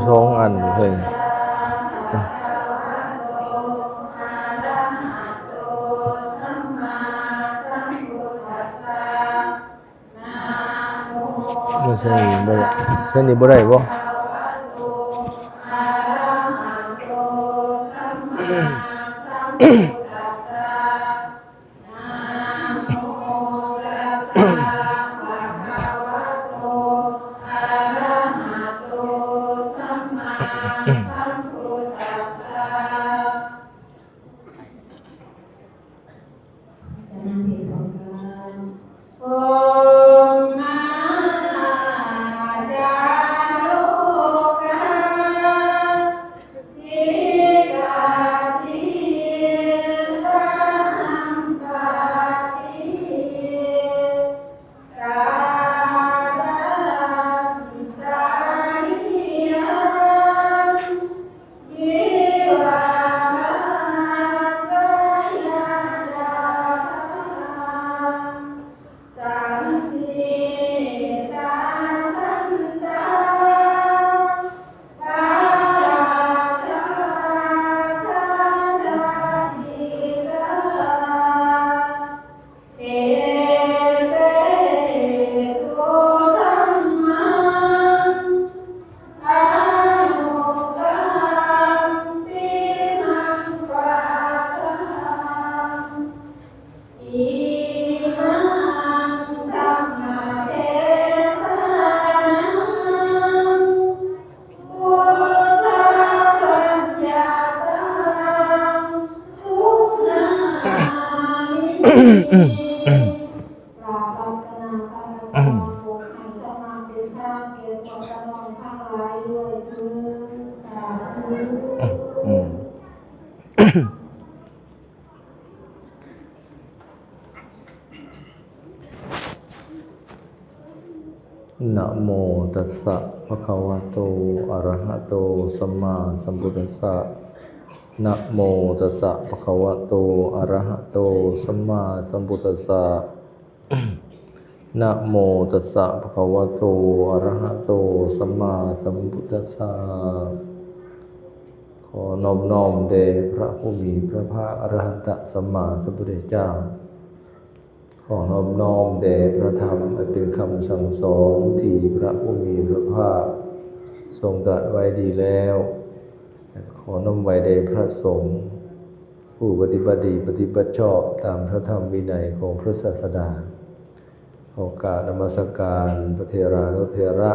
สองอันเพิ่นไม่ใช่บ่ได้ใช่นี่บ่ได้บ่นะโมตัสสะภะคะวะโตอะระหะโตสัมมาสัมพุทธัสสะนะโมตัสสะภะคะวะโตอะระหะโตสัมมาสัมพุทธัสสะนะโมตัสสะภะคะวะโตอะระหะโตสัมมาสัมพุทธัสสะขอนอบน้อมแด่พระผู้มีพระภาคอรหันตสัมมาสัมพุทธเจ้าขอนอบน้อมแด่พระธรรมอันเป็นคำสั่งสอนที่พระผู้มีพระภาคทรงตรัสไว้ดีแล้วขอน้อมไว้แด่พระสงฆ์ผู้ปฏิบัติดีปฏิบัติชอบตามพระธรรมวินัยของพระศาสดาขอกราบนมัสการพระเถรานุเถระ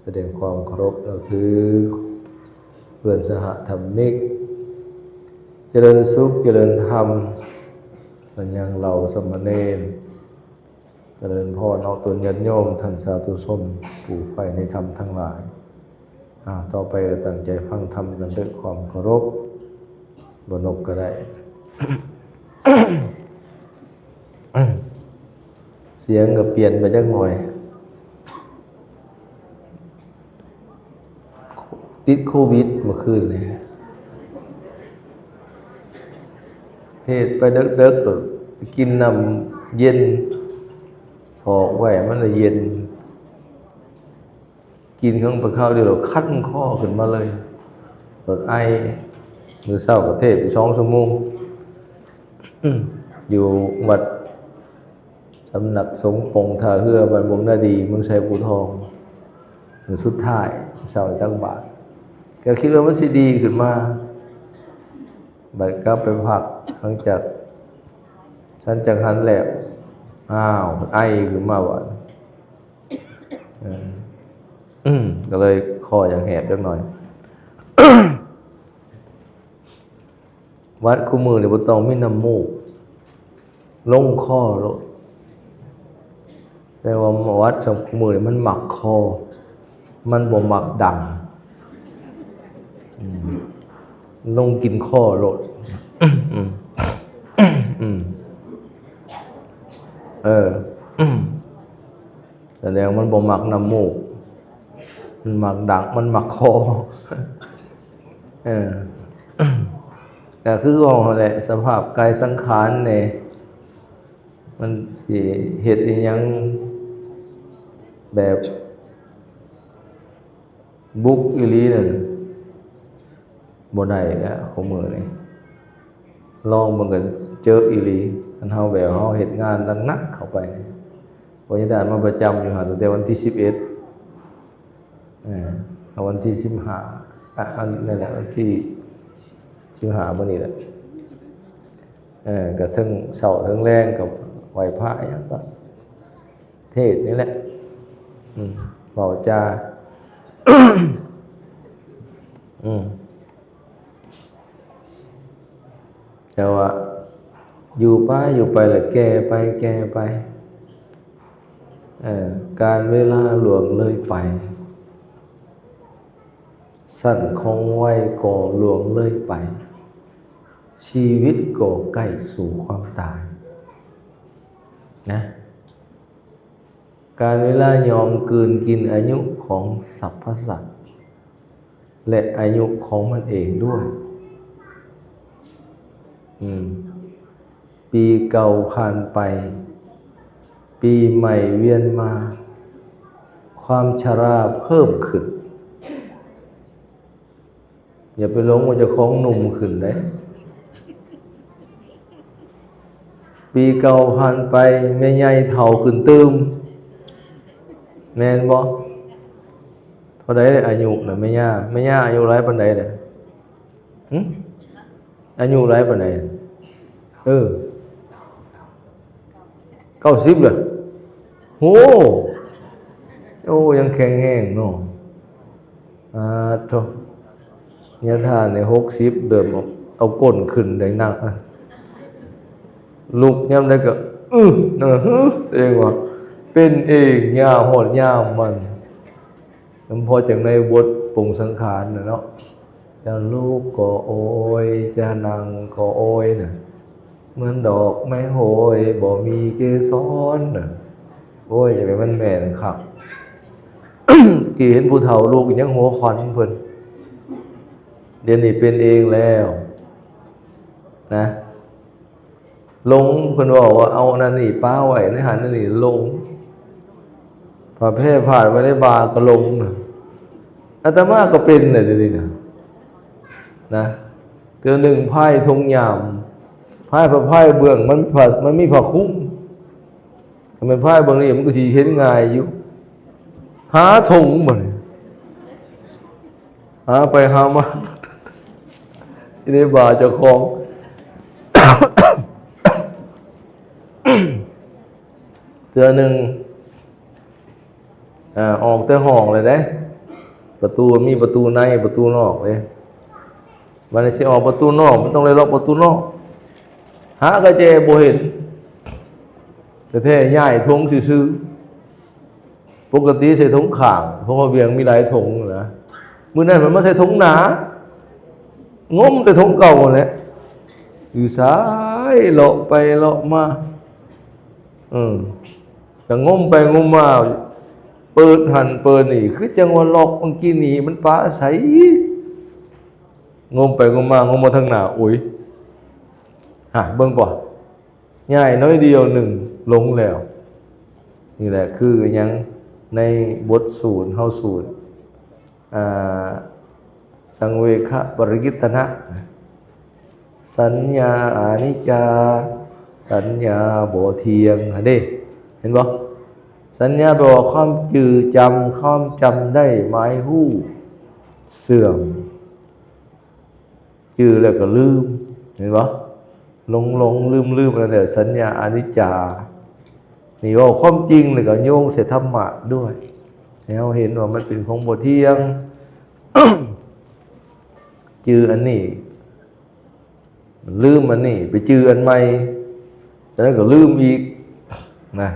แสดงความเคารพนับถือเพื่อนสหธรรมิกเจริญสุขเจริญธรรมมันยังเราสมณเณรเจริญพรเอาตนญาติโยมท่านสาธุชนผู้ใฝ่ในธรรมทั้งหลายต่อไปตั้งใจฟังธรรมกันด้วยความเคารพบนบก็ได้ เสียงก็เปลี่ยนไปจักหน่อยติดโควิดเมื่อคืนเลยเทศไปเด็กๆกินน้ำเย็นถอกไว้มันเลยเย็นกินข้างไปข้าวเดียวคั้นคอขึ้นมาเลยรถไอมือเศร้ากับเทศไป2 ชั่วโมงอยู่วัดสำนักสงฆ์ปงท่าเฮือบ้านบงนาดีเมืองชัยภูทองมือสุดท้ายเศร้าตั้งบาทก็คิดว่ามันสิดีขึ้นมาบัดกลับไปพักหลังจากฉันจังหันแล้วไอขึ้นมาบ่ก็เลยคออย่างแหบเล็กน้อย วัดคู่มือเนี่ยบ่ต้องมีน้ำมูกลงคอโลดแต่ว่าวัดสมคู่มือเนี่ยมันหมักคอมันบ่หมักดังลงกินคอโลดแสดงมันบ่หมักน้ำมูกมันหมักดังมันหมักคอแต่คือของแหละสภาพกายสังขารเนี่ยมันสิเฮ็ดอีหยังแบบ บุกอีหลีนั่นบ่ได้แล้วของมือนี่ลองเบิ่งกันเจออีหลีอันเฮาแบบเฮาเฮ็ดงานหนักๆเข้าไปนี่บริษัทมาประจำอยู่หาตั้งแต่วันที่11วันที่15อันนั่นแหละวันที่15มื้อนี้แหละก็ทั้งเช้าทั้งแรงกับไหว้พระหยังก็เทศนี่แหละเว้าจาแต่ว่าอยู่ไปแล้วแก่ไปการเวลาหลวงเลยไปสั้นคงไว้ก่อหลวงเลยไปชีวิตก็ใกล้สู่ความตายนะการเวลายอมกลืนกินอายุของสรรพสัตว์และอายุของมันเองด้วยปีเก่าผ่านไปปีใหม่เวียนมาความชราเพิ่มขึ้นอย่าไปหลงว่าจะของหนุ่มขึ้นได้ปีเก่าผ่านไปแม่ใหญ่เฒ่าขึ้นตืมแม่นบ่เท่าใดได้อายุน่ะแม่ย่าอายุหลายปานใดเด้อายุหลายปานใด90เลยโอ้ยังแข็งแรงเนาะโธ่เนี่ยท่านใน60เดิมเอาก้นขึ้นได้นั่งลุกย่ำได้ก็นั่นเองว่าเป็นเองยาหดยามมันพอจังในบทปรุงสังขารเนาะจะลูกก็โอยจะนั่งก็โอยน่ะเหมือนดอกไม้โหยบ่มีเกสรน่ะโอ้ยอย่าไปมันแม่นครับ กี่เห็นผู้เฒ่าลูกยังหัวคอนเพิ่นเดี๋ยวนี้เป็นเองแล้วนะลงเพิ่นบอกว่าเอานั่นนี่ป้าไว้ในหันนั่นนี่ลงพอแพร่ผ่านไปได้บาก็ลงน่ะอาตมาก็เป็นน่ะเดี๋ยวนี้นะเทื่อหนึ่งไพ่ทงยามไพ่เบื้องมันมีผ้าคลุ้มทำไมไพ่เบื้องนี้มันก็สิเห็นง่ายอยู่หาธงบ่นี่หาไปหามาที่ได้บาเจ้าของเทื่อหนึ่งออกแต่ห้องเลยเด้ประตูมีประตูในประตูนอกเลยวันนี้สิออกประตูนอกมันต้องเลยล็อกประตูนอกหากระเจบ่เห็นแต่แท้ย้ายธงซื่อๆปกติใส่ธงข้างเพราะว่าเวียงมีหลายธงนะมื้อนั้นมันมาใส่ธงหนางมแต่ธงเก่าแหละอยู่ซ้ายเลาะไปเลาะมาก็งมไปงมมาเปิดหันเปิดนี่คือจังว่าล็อกเมื่อกี้นี่มันปลาใสงมไปงมมางมมาทางหน้าอุ้ยเบิ่งก่อนง่ายน้อยเดียวหนึ่งลงแล้วนี่แหละคือยังในบทสูตรเฮาสูตรสังเวคปริกิตนะสัญญาอนิจจาสัญญาบ่เที่ยงเด้เห็นบ่สัญญาแปลว่าความจืดจำความจำได้หมายหู้เสื่อมจืดแล้วก็ลืมเห็นบ่หลงลืมอะไรสัญญาอนิจจานี่ว่าความจริงเลยก็โยงเสธรรมะด้วยแล้วเห็นว่ามันเป็นของบ่เที่ยง จืดอันนี้ลืมอันนี้ไปจืดอันใหม่แล้วก็ลืมอีกนะ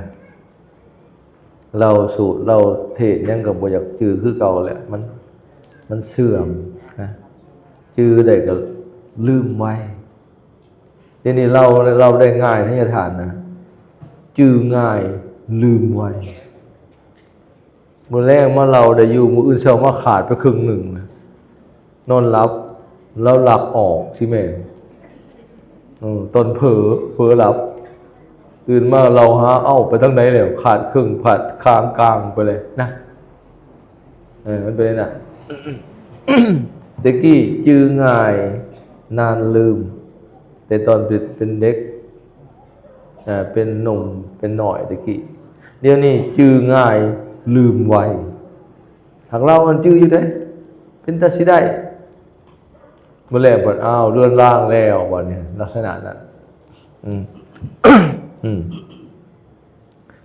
เราสูตรเราเทศยังกับบ่อยากจือคือเก่าแหละมันเสื่อมนะจือได้ก็ลืมไว้ทีนี้เราได้ง่ายทายทานนะจือง่ายลืมไว้มื้อแรกมาเราได้อยู่มื้ออื่นเช้ามาขาดไปครึ่งหนึ่งนะนอนหลับแล้วหลับออกสิแม่ตอนเผลอหลับตื่นมาเราหาไปทางไหนแล้วขาดครึ่งขาดคางกลางไปเลยนะมันเป็นน่ะ ตะกี้จื้อง่ายนานลืมแต่ตอนเป็นเด็กเป็นหนุ่มเป็นหน่อยตะกี้เดี๋ยวนี้จื้อง่ายลืมไวหากเรามันจื้ออยู่ได้เป็นตาสิได้เมื่อแรกบัดอ้าวเลื่อนล่างแล้วบัดนี้ลักษณะนั้น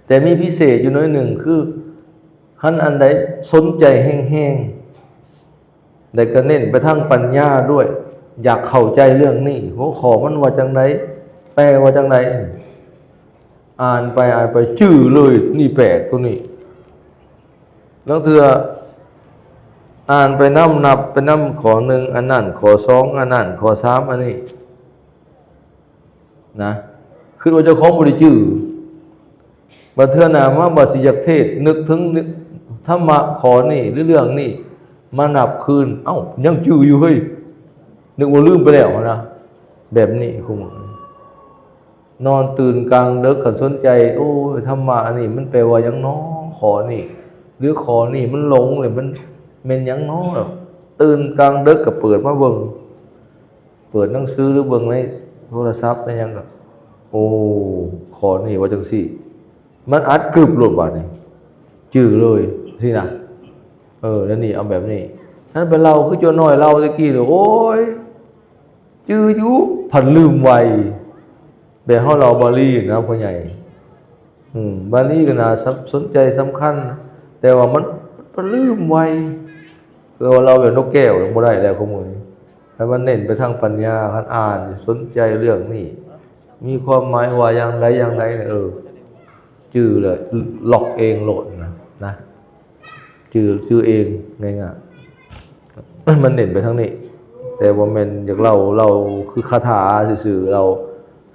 แต่มีพิเศษอยู่น้อยหนึ่งคือขั้นอันใดสนใจแห้งๆแต่ก็เน้นไปทางปัญญาด้วย อยากเข้าใจเรื่องนี้หัวข้อมันว่าจังไดแปลว่าจังไดอ่านไปจื้อเลยนี่แปลกตัวนี้แล้วเธออ่านไปนับไปขอหนึ่งอันนั้นขอสองอันนั้นขอสามอันนี้นะคือว่าเจ้าของบริจื้อบัดเทื่อหน้ามาบัดสิอยากเทศนึกถึงธรรมะขอนี่หรือเรื่องนี้มานับคืนเอ้ายังจื้ออยู่เฮ้ยนึกว่าลืมไปแล้วนะแบบนี้คงนอนตื่นกลางดึกก็สนใจโอ้ยธรรมะนี่มันแปลว่าหยังน้อขอนี่หรือขอนี่มันหลงเลยมันเป็นหยังน้อตื่นกลางดึกก็เปิดมาเบิ่งเปิดหนังสือหรือเบิ่งในโทรศัพท์ในหยังก็โอ้ขอนี่ว่าจังซี่มันอัดกรึบโลดว่านี่จื้อเลยสินะแล้วนี่เอาแบบนี้ฉันไปเล่าคือโจน้อยเล่าตะกี้เลยโอ้ยจื้ออยู่ผันลืมไวแบบเฮาเราบาลีนะพ่อใหญ่บาลีก็น่าสนใจสำคัญแต่ว่ามันลืมไวเราแบบนกแก้วบ่ได้แล้วข้อมูลนี้ให้มันเน้นไปทางปัญญาคันอ่านสนใจเรื่องนี้มีความหมายว่าอย่างไรเนี่ยจื้อเลยล็อกเองโหลดนะจื้อเองง่ายๆมันเน้นไปทางนี้แต่ว่ามันอยากเราคือคาถาซื่อๆเรา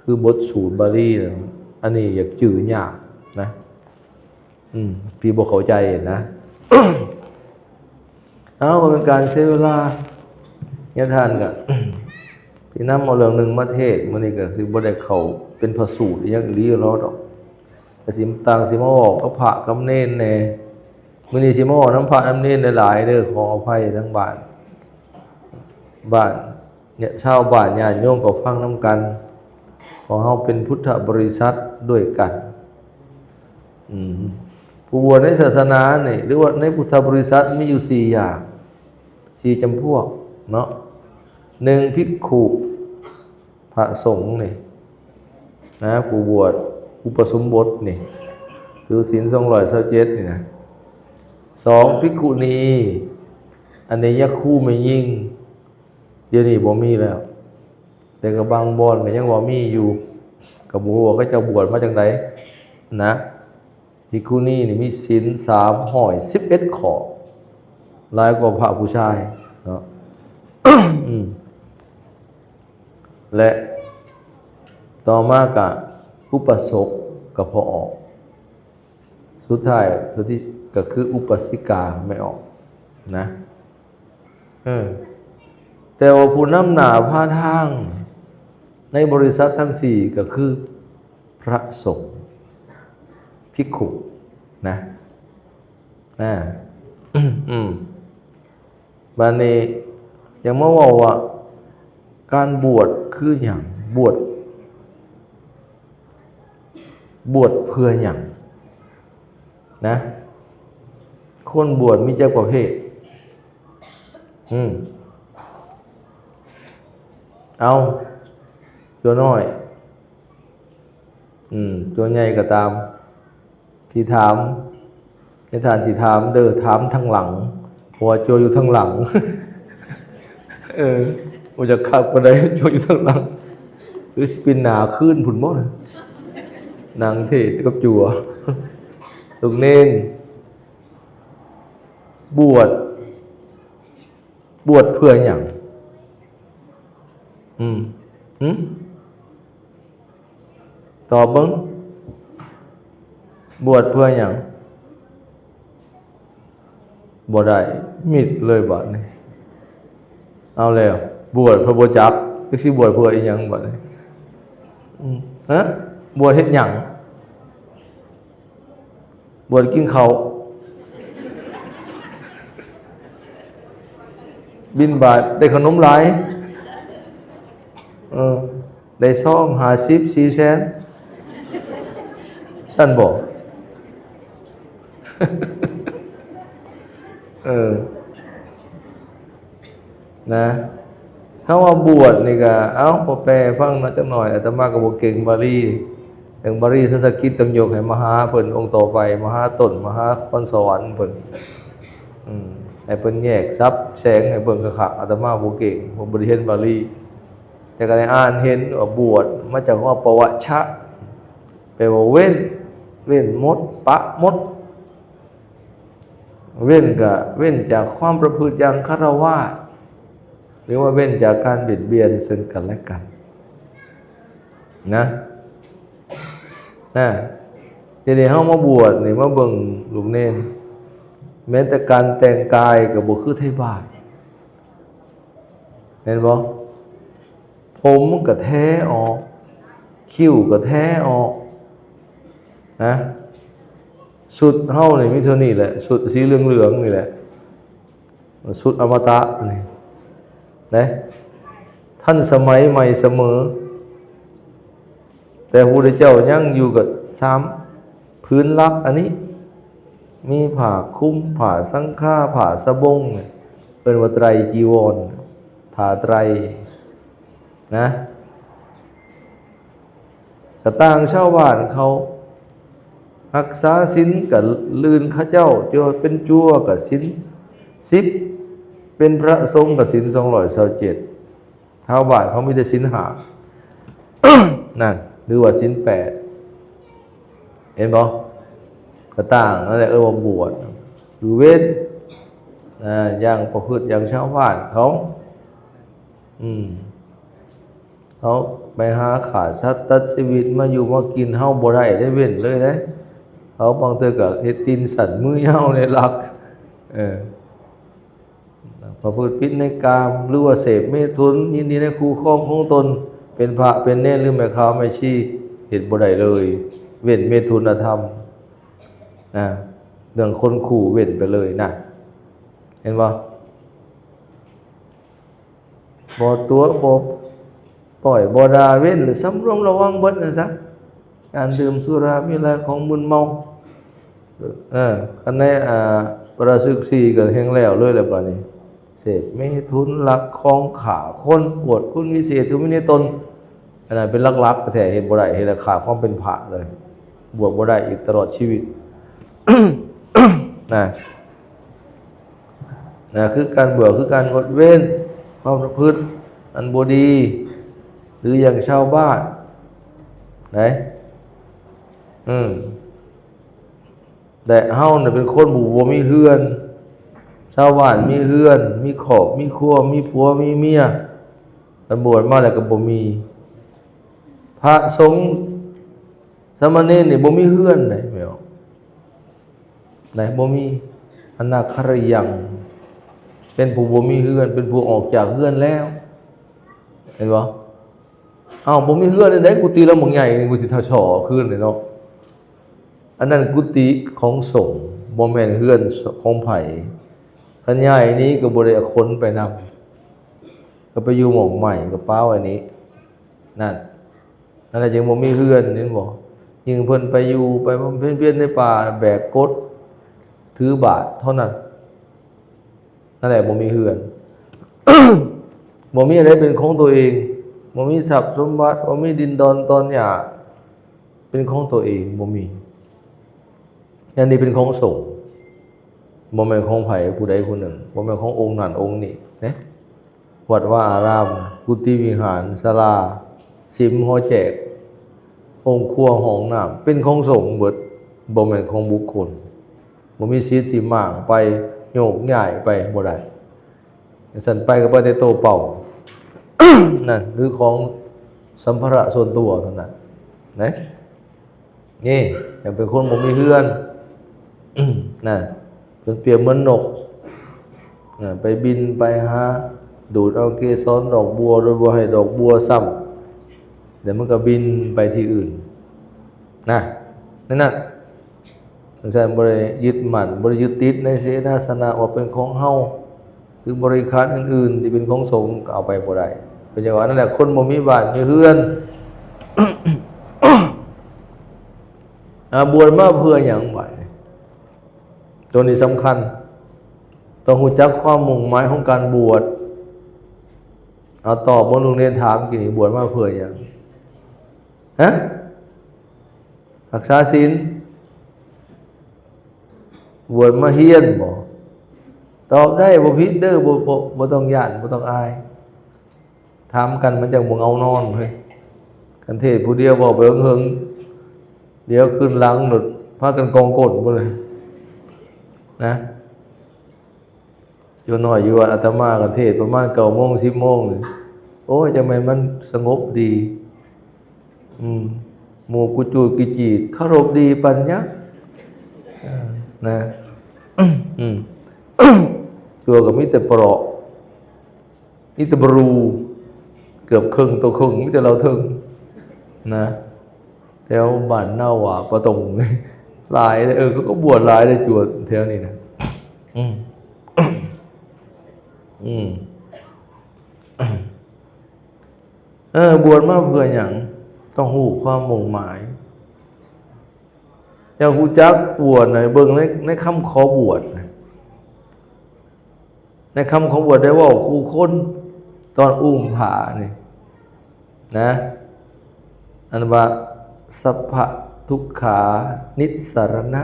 คือบทสูตรบาลีนะอันนี้อยากจื้อยากนะพี่บ่เข้าใจนะ มันเป็นการเสียเวลาเนี่ยทานก็ พี่น้ำเอาเรื่องหนึ่งมาเทศมื้อนี้ก็สิบ่ได้เข้าเป็นพระสูตรอย่างอีหลีรอดอกก็สิต่างสิมาบอกกับพระกับเณรแน่มื้อนี้สิมาบอกน้ำพระน้ำเณรหลายๆเด้อขออภัยทั้งบ้านเนี่ยชาวบ้านญาติโยมก็ฟังนำกันขอเฮาเป็นพุทธบริษัทด้วยกันผู้บวชในศาสนาเนี่ยหรือว่าในพุทธบริษัทมีอยู่4อย่าง4จำพวกเนาะ1ภิกขุพระสงฆ์นี่นะผู้บวชอุปสมบทนี่ถือศีล227นี่นะ2ภิกขุณีอันนี้ยักคู่ไม่ยิ่งเดี๋ยวนี้บ่มีแล้วแต่ก็บางบ่อนก็ยังว่ามีอยู่ก็บ่ฮู้ว่าเขาจะบวชมาจังไดนะภิกขุณีนี่มีศีล311ข้อหลายกว่าพระผู้ชายเนาะ และต่อมาก็อุปสกก็พอออกสุดท้ายที่ก็คืออุปสิกาไม่ออกนะแต่ว่าผู้นำหน้าพาทางในบริษัททั้ง4ก็คือพระสงฆ์ภิกขุนะบัดนี้ยังมาว่าการบวชคือหยังบวชเพื่อหยังนะคนบวชมีจักประเภทเอาตัวน้อยตัวใหญ่ก็ตามที่ถามในทานสิถามเด้อถามทางหลังหัวโจอยู่ทางหลังว่าจะขับไปได้โจอยู่ทางหลังหรือสิเป็นหนาขึ้นผุนหมดนางเทศกับจัวลูกเน้นบวชเพื่อหยังตอบเบิ่งบวชเพื่อหยังบ่ได้มิดเลยบัดนี้เอาแล้วบวชพระบ่จักก็สิบวชเพื่ออีหยังบัดนี้บวชเฮ็ดหยังบวชกินข้าว บินบาทได้ขนมหลายได้ซ่อง50 4 แสนสั้นบอกนะเขาว่าบวชนี่ก็พอแปลฟังมาจังหน่อยอาตมาก็บ่เก่งบาลีอย่างบาลีสันสกฤตต้องยกให้มหาเพิ่นองค์ต่อไปมหาต้นมหาพรสวรรค์เพิ่นให้เพิ่นแยกทรัพย์แสงให้เบิ่งคักๆอาตมาบ่เก่งบ่ได้เรียนบาลีแต่ก็ได้อ่านเห็นว่าบวชมาจากว่าปวชะแปลว่าเว้นมดปะมดเว้นจากความประพฤติอย่างฆราวาสหรือว่าเว้นจากการเบียดเบียนซึ่งกันและกันนะทีนี้เฮามาบวชนี่มาเบิ่งลูกเนรแม้แต่การแต่งกายก็บ่คือไทบ้านเห็นบ่ผมก็แท้ออกคิ้วก็แท้ออกนะสุดเฮานี่มีเท่านี้แหละสุดสีเหลืองๆนี่แหละสุดอมตะนี่นะท่านสมัยใหม่เสมอแต่พระพุทธเจ้ายังอยู่กับ3พื้นลักอันนี้มีผ้าคลุมผ้าสังฆาผ้าสบงเป็นว่าไตรจีวรผ้าไตรนะกระต่างชาวบ้านเขารักษาศีลกับลื่นข้าเจ้าจนเป็นจั่วกับศีล10เป็นพระสงฆ์กับศีล227ชาวบ้านเขามีแต่ศีล5 นั่นหรือว่าศีล8เห็นบ่กระต่างนั่นแหละว่าบวชคือเว้นอย่างประพฤติอย่างชาวบ้านเขาเขาไปหาขาสัตว์ตัดชีวิตมาอยู่มากินเฮาบ่ได้เว้นเลยนะเขาบางเทื่อก็เฮ็ดตีนสั่นมือเฮาในลักประพฤติผิดในกามหรือว่าเสพเมถุนยินดีในคู่ครองของตนเป็นพระเป็นเณรหรือแม่ค้าแม่ชีเฮ็ดบ่ได้เลยเว้นเมถุนธรรมเรื่องคนขู่เว้นไปเลยนะเห็นบ่ตัวบ่ปล่อยบ่ด่าเว้นหรือสำรวมระวังเบิดซะการดื่มสุรามีหลายของมึนเมาคันในประสึก4ก็แห่งแล้วเลยแหละบัดนี้เสพเมถุนลักของฆ่าคนอวดคุณวิเศษทุมิในตนอันนั้นเป็นลักๆแท้เฮ็ดบ่ได้เฮ็ดขาดความเป็นพระเลยบวชบ่ได้อีกตลอดชีวิต นะคือการเบื่อคือการงดเว้นความประพฤติอันบ่ดีหรืออย่างชาวบ้านไหนแต่เฮาเนี่ยเป็นคนบ่มีเฮือนชาวบ้านมีเฮือนมีครอบมีครัวมีผัวมีเมียกันบวชมาแล้วก็บ่มีพระสงฆ์สามเณรนี่บ่มีเฮือนได้แม่นไหนบ่มีอนาคารยังเป็นผู้บ่มีเฮือนเป็นผู้ออกจากเฮือนแล้วเห็นบ่บ่มีเฮือนได้กุฏิแล้วบางใหญ่นี่กูสิทชคืนเลยเนาะอันนั้นกุฏิของสงฆ์บ่แม่นเฮือนของไผคันใหญ่นี้ก็บ่ได้ขนไปนำก็ไปอยู่หม่องใหม่ก็ป้าไว้นี้นั่นแหละจึงบ่มีเฮือนเห็นบ่ยิ่งเพิ่นไปอยู่ไปบำเพ็ญเพียรในป่าแบกกฎถือบาตรเท่านั้นนั่นแหละบ่มีเฮือน บ่มีอะไรเป็นของตัวเองบ่มีทรัพย์สมบัติบ่มีดินดอนตอนหญ้าเป็นของตัวเองบ่มีอย่างนี้เป็นของสงฆ์บ่แม่นของไผผู้ใดผู้หนึ่งบ่แม่นขององค์นั้นองค์นี้นะวัดว่าอารามกุฏิวิหารศาลาสิมหอแจกองค์ครัวห้องน้ำเป็นของสงฆ์เบิดบ่แม่นของบุคคลบ่มีสิทธิ์สิมางไปโยกย้ายไปบ่ได้สั่นไปก็ไปแต่โตเป่า นั่นคือของสัมภาระส่วนตัวเท่านั้นนะนี่อย่าเป็นคนบ่มีเฮือน น่ะจนเปรียบเหมือนนกไปบินไปหาดูดเอาเกสรดอกบัวโดยบ่ให้ดอกบัวซ้ำเดี๋ยวมันก็บินไปที่อื่นนั่นฉะนั้นบ่ได้ยึดมั่นบ่ได้ยึดติดในเสนาสนะว่าเป็นของเฮา คือบริขารอื่นๆที่เป็นของสงฆ์ก็เอาไปบ่ได้เป็นอย่างนั้นแหละคนบ่มีบ้านมีเรือน บวชมาเพื่ออย่างไรตัวนี้สำคัญต้องรู้จักความมุ่งหมายของการบวชเอาตอบเมื่อลุงเรียนถามกี่บวชมาเพื่ออย่างฮะรักษาศีลบวชมาเฮียนบ่ตอบได้บ่ผิดเด้อบ่ต้องย่านบ่ต้องอายถามกันมันจังบ่เอานอนเฮ้ยกันเทศผู้เดียวบอกไปเฮิงเดี๋ยวขึ้นหลังหนุดพากันกองกดหมดเลยนะอยู่หน่อยอยู่วันอาตมากันเทศประมาณ9 โมง 10 โมงเลยโอ้ยจังไมมันสงบดีหมู่กุจูดกิจีดเคารพดีปัญญานะจัวกับมิแต่เปราะมิแต่บรูเกือบครึ่งตัวครึ่งมิแต่เราถึงนะแถวบ้านเน่าหว่าประตงหลายเลยก็บวชหลายเลยจวดแถวนี้นะบวชมาเพื่ออย่างต้องหูความมุ่งหมายอย่างหูจักบวชหน่อยเบิ่งในคำขอบวชในคำขอบวชได้ว่าครูคนตอนอุ้มผาเนี่ยนะอันว่าสัพพะทุกขานิสสรณะ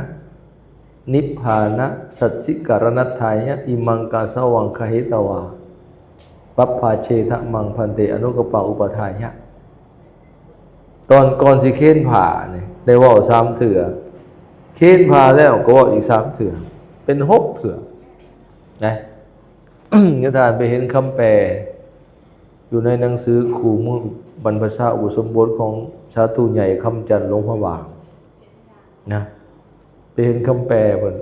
นิพพานะสัจฉิการณัฏฐายะอิมังกาสวังคเหตวาปัปภาเชทะมังพันเตอนุกปังอุปทายะตอนก่อนสิเค้นผ่าเนี่ยได้ว่า3 เถื่อเค้นผ่าแล้วก็ว่าอีก3 เถื่อเป็น6 เถื่อนะนิทานไปเห็นคำแปลอยู่ในหนังสือขู่มือบรรพชาอุปสมบทของชาตูใหญ่คำจันทร์หลวงพระบางนะไปเห็นคำแปลบน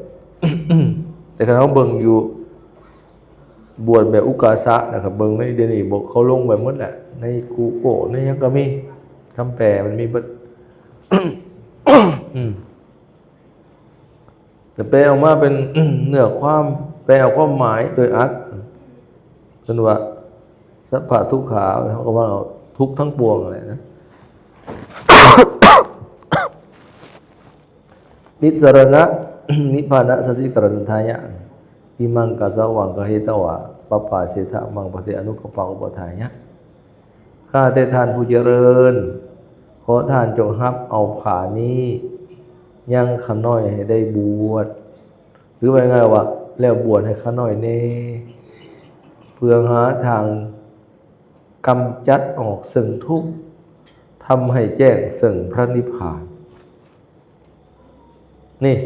แต่เขาเบิ่งอยู่บวชแบบอุกาสะนะครับเบิ่งในเดนี่บอกเขาลงแบบหมดแหละในกูโกในยังก็มีคำแปลมันมีเบิด แต่แปลออกมาเป็นเนื้อความแปลออกความหมายโดยอัดเป็นว่าสัพพะทุกขาเขาก็ว่าทุกทั้งปวงอะไรนะ นิสสรณะ นิพพานะสัจฉิการณัฏฐายะอิมังกัสสวังกเหตวาปัปปาเสทะมังปฏิอนุกปังอุปทายะข้าแต่ท่านผู้เจริญขอท่านจงรับเอาผ่านี้ยังข้าน้อยให้ได้บวชหรือว่าไงวะแล้วบวชให้ข้าน้อยเน่เพื่อหาทางกำจัดออกซึ่งทุกข์ทำให้แจ้งซึ่งพระนิพพานนี่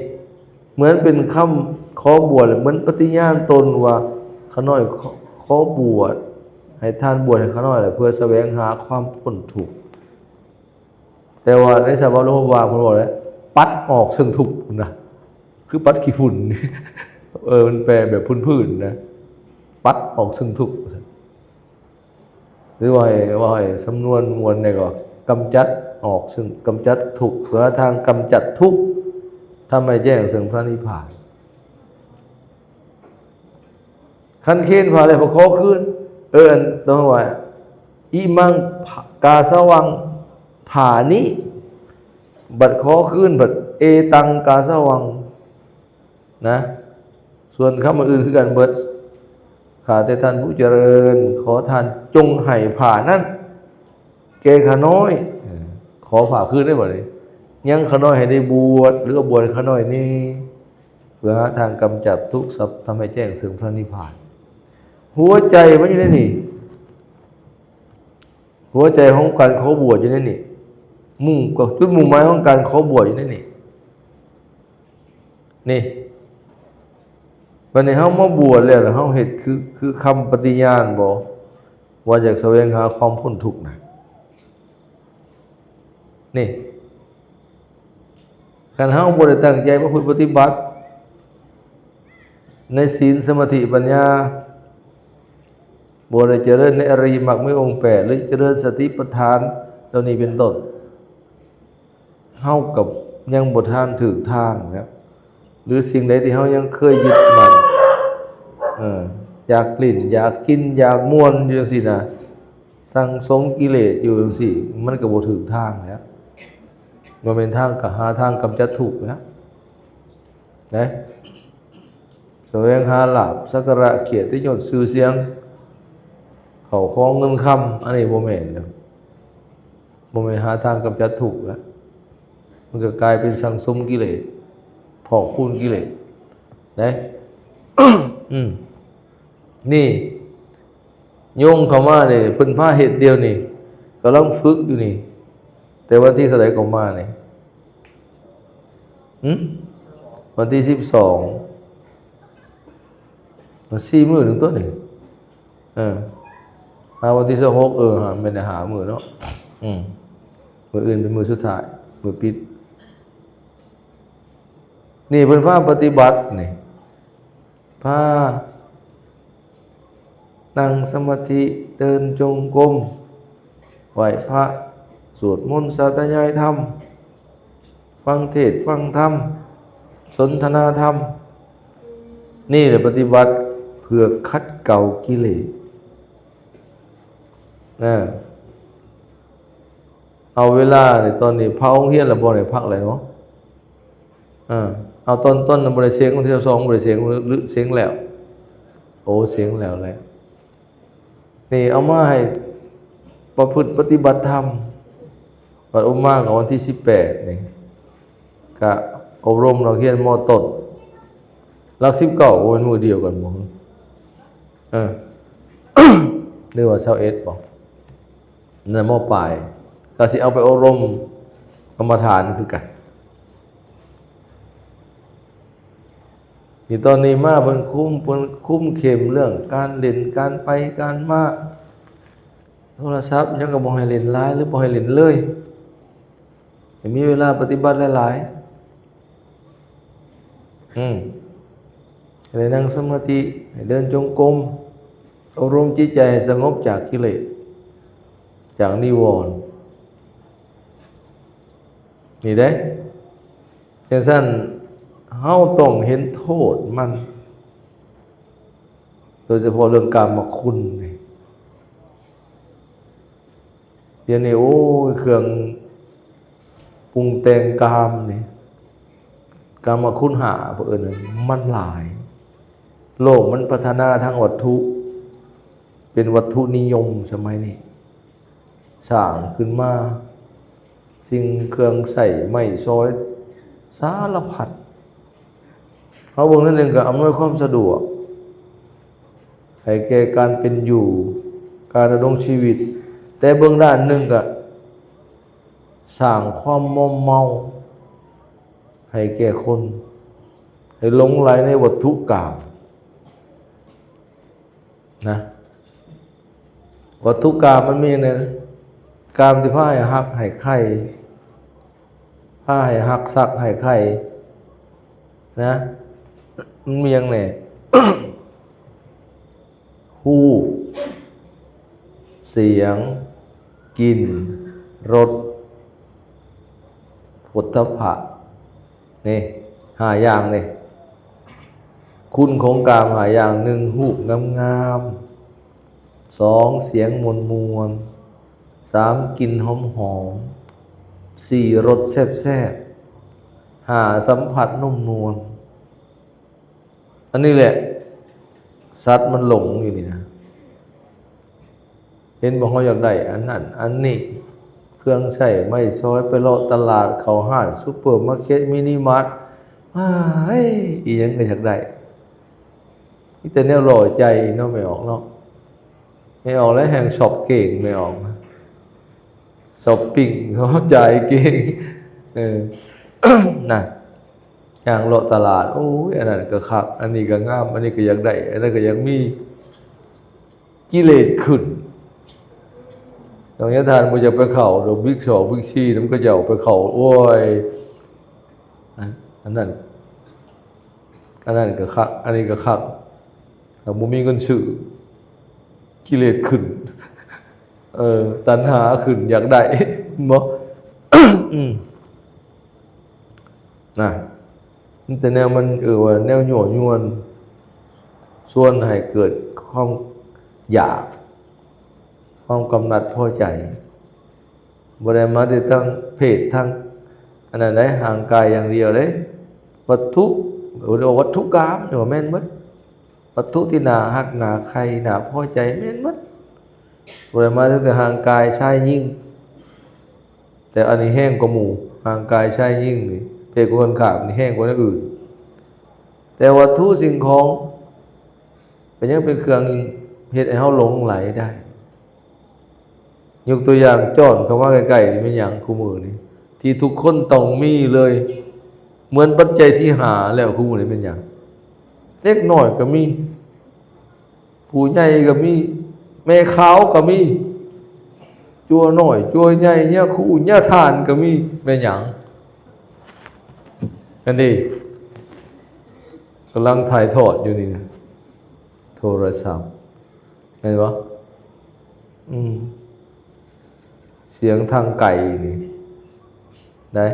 เหมือนเป็นคำขอบวชเหมือนปฏิญาณตนว่าข้าน้อยขอบวชให้ท่านบวชให้ข้าน้อยเพื่อแสวงหาความพ้นทุกข์แต่ว่าในสภาวะโลกวางคนบอกเลยปัดออกซึ่งทุกข์นะคือปัดขี้ฝุ่นมันแปลแบบพื้นๆนะปัดออกซึ่งทุกข์หรือว่าสำนวนมวลเนี่ยก็กำจัดออกซึ่งกำจัดทุกข์หรือทางกำจัดทุกข์ทำให้แจ้งซึ่งพระนิพพานขันเคนพาอะไรพอขอขึ้นต้องว่าอิมังกาสวังผานี้บัดขอขึ้นบัดเอตังกาสวังนะส่วนคำอื่นคือกันเบิดข้าแต่ท่านผู้เจริญขอท่านจงให้ผ่านั้นแก่ข้าน้อยขอผ่าขึ้นได้บ่เลยยังข้าน้อยให้ได้บวชหรือบวชข้าน้อยนี่เพื่อหาทางกำจัดทุกข์ทำให้แจ้งซึ่งพระนิพพานหัวใจมันอยู่ในนี่หัวใจของการขอบวชอยู่ในนี่มุ่งกับจุดมุ่งหมายของการขอบวชอยู่ในนี่นี่วันนี้เฮามาบวชแล้วเฮาเฮ็ดคือคำปฏิญาณบ่ว่าอยากแสวงหาความพ้นทุกข์นะนี่คันเฮาบ่ได้ตั้งใจประพฤติปฏิบัติในศีลสมาธิปัญญาบ่ได้เจริญในอริยมรรคมีองค์8หรือเจริญสติปัฏฐานเหล่านี้เป็นต้นเฮากับยังบ่ทันถูกทางครับหรือสิ่งใดที่เฮายังเคยยึดมั่น อยากกลิ่นอยากกินอยากม่วนอยู่จังซี่นะสั่งสมกิเลสอยู่จังซี่มันก็บ่ถูกทางแล้วบ่แม่นทางก็หาทางกำจัดทุกข์แล้วนะแสวงหาลาภสักการะเกียรติยศชื่อเสียงเข้าของเงินคำอันนี้บ่แม่นเด้อบ่แม่นหาทางกำจัดทุกข์แล้วมันก็กลายเป็นสังสมกิเลสพอกพูนกิเลสนะ นี่โยงเข้ามาเนี่ยเพิ่นพาเฮ็ดเดียวนี่กำลังฝึกอยู่นี่แต่วันที่เท่าไหร่ก็มาเนี่ยวันที่12มัน4 มื้อถึงตัวนี่วันที่26ไม่ได้หามื้อเนาะมื้ออื่นเป็นมื้อสุดท้ายมื้อปิดนี่เพิ่นพาปฏิบัตินี่พานั่งสมาธิเดินจงกรมไหว้พระสวดมนต์สาธยายธรรมฟังเทศน์ฟังธรรมสนทนาธรรมนี่แหละปฏิบัติเพื่อคัดเก่ากิเลสเอาเวลาเนี่ยตอนนี้พระองค์เฮียนแล้วบ่ได้พักเลยเนาะเอาต้นบริเสียงที่สองบริเสียงหรือเสียงแล้วโอ้เสียงแล้วนี่เอามาให้ประพฤติปฏิบัติธรรมวัดอุมาของวันที่18นี่ก็อบรมเราเรียนม.ต้นหลัก19เป็นมือเดียวกันบ่นึกว่า21บ่นั่นม.ปลายก็สิเอาไปอบรมกรรมฐานคือกันนี่ตอนนี้มาเพิ่นคุ้มเข้มเรื่องการเล่นการไปการมาโทรศัพท์ยังก็บ่ให้เล่นหลายหรือบ่ให้เล่นเลยให้มีเวลาปฏิบัติหลายๆให้นั่งสมาธิให้เดินจงกรมอบรมจิตใจให้สงบจากกิเลสจากนิวรณ์นี่เด้จังซั่นเฮาต้องเห็นโทษมันโดยเฉพาะเรื่องกามคุณนี่เดี๋ยวนี้โอ้ยเครื่องปรุงแต่งกามนี่กามคุณหาเพิ่นมันหลายโลกมันพัฒนาทางวัตถุเป็นวัตถุนิยมสมัยนี้สร้างขึ้นมาสิ่งเครื่องใส่ไม้ซอยสารพัดเขาเบื้องนั้นหนึ่งก็อำนวยความสะดวกให้แก่การเป็นอยู่การดำรงชีวิตแต่เบื้องด้านหนึ่งก็สร้างความมอมเมาให้แก่คนให้หลงไหลในวัตถุกามนะวัตถุกามมันมีเนี่ยกามที่ผ้าให้หักให้ไข่ผ้าให้หักซักให้ไข่นะมันมีอย่างไหน หูเสียงกลิ่นรสโผฏฐัพพะนี่5 อย่างนี่คุณของกาม5 อย่าง1รูปงามๆ2เสียงมวลๆ3กลิ่นหอมๆ4รสแซ่บๆ5สัมผัสนุ่มนวลอันนี้แหละสัตว์มันหลงอยู่นี่นะเห็นบอกเขาอยากได้อันนั้นอันนี้เครื่องใช้ไม่ซอยไปเลาะตลาดเขาห้างซุปเปอร์มาร์เก็ตมินิมาร์ทอีหยังก็อยากได้นี่แต่แนวหล่อใจเนาะไม่ออกเนาะไม่ออกแล้วแห่งช็อปเก่งไม่ออกนะช็อปปิ้งเขาใจเก่งน่ะอย่างเลาะตลาดโอ้ยอันนั้นก็คักอันนี้ก็งามอันนี้ก็อยากได้อันนั้นก็อยากมีกิเลสขึ้นตรงนี้ทานมันจะไปเข่าดอกบิ๊ก2บิ๊ก4มันก็จะเอาไปเข่าโอ้ยอันนั้นก็คักอันนี้ก็คักแต่บ่มีเงินซื้อกิเลสขึ้นตัณหาขึ้นอยากได้บ่น่ะแต่แนวมันว่าแนวหยั่วยวนส่วนให้เกิดค ความอยากความกำหนัดพอใจบ่ได้มาแต่ทั้งเพศทั้งอันนั้นได้ห่างกายอย่างเดียวเลยวัตถุหรือวัตถุกรรมหรือว่าแม่นหมดวัตถุที่น่าฮักน่าใครน่าพอใจแม่นหมดบ่ได้มาแต่ห่างกายชายหญิงแต่อันนี้แห้งกว่าหมู่ห่างกายชายหญิงนี่เพศคนข้ามนี่แห้งกว่าอื่นแต่วัตถุสิ่งของเป็นยังเป็นเครื่องเฮ็ดให้เฮาหลงไหลได้ยกตัวอย่างจ้อนคำว่าใกล้ๆนี่เป็นอย่างคู่มือนี่ที่ทุกคนต้องมีเลยเหมือนปัจจัยที่หาแล้วคู่มือนี่เป็นอย่างเล็กน้อยก็มีผู้ใหญ่ก็มีแม่ขาวก็มีจัวน้อยจัวใหญ่เนี่ยคู่เนี่ยทานก็มีเป็นอย่างกันดิกำลังถ่ายทอดอยู่นี่นะโทรศัพท์เห็นปะเสียงทางไกลนี่ได้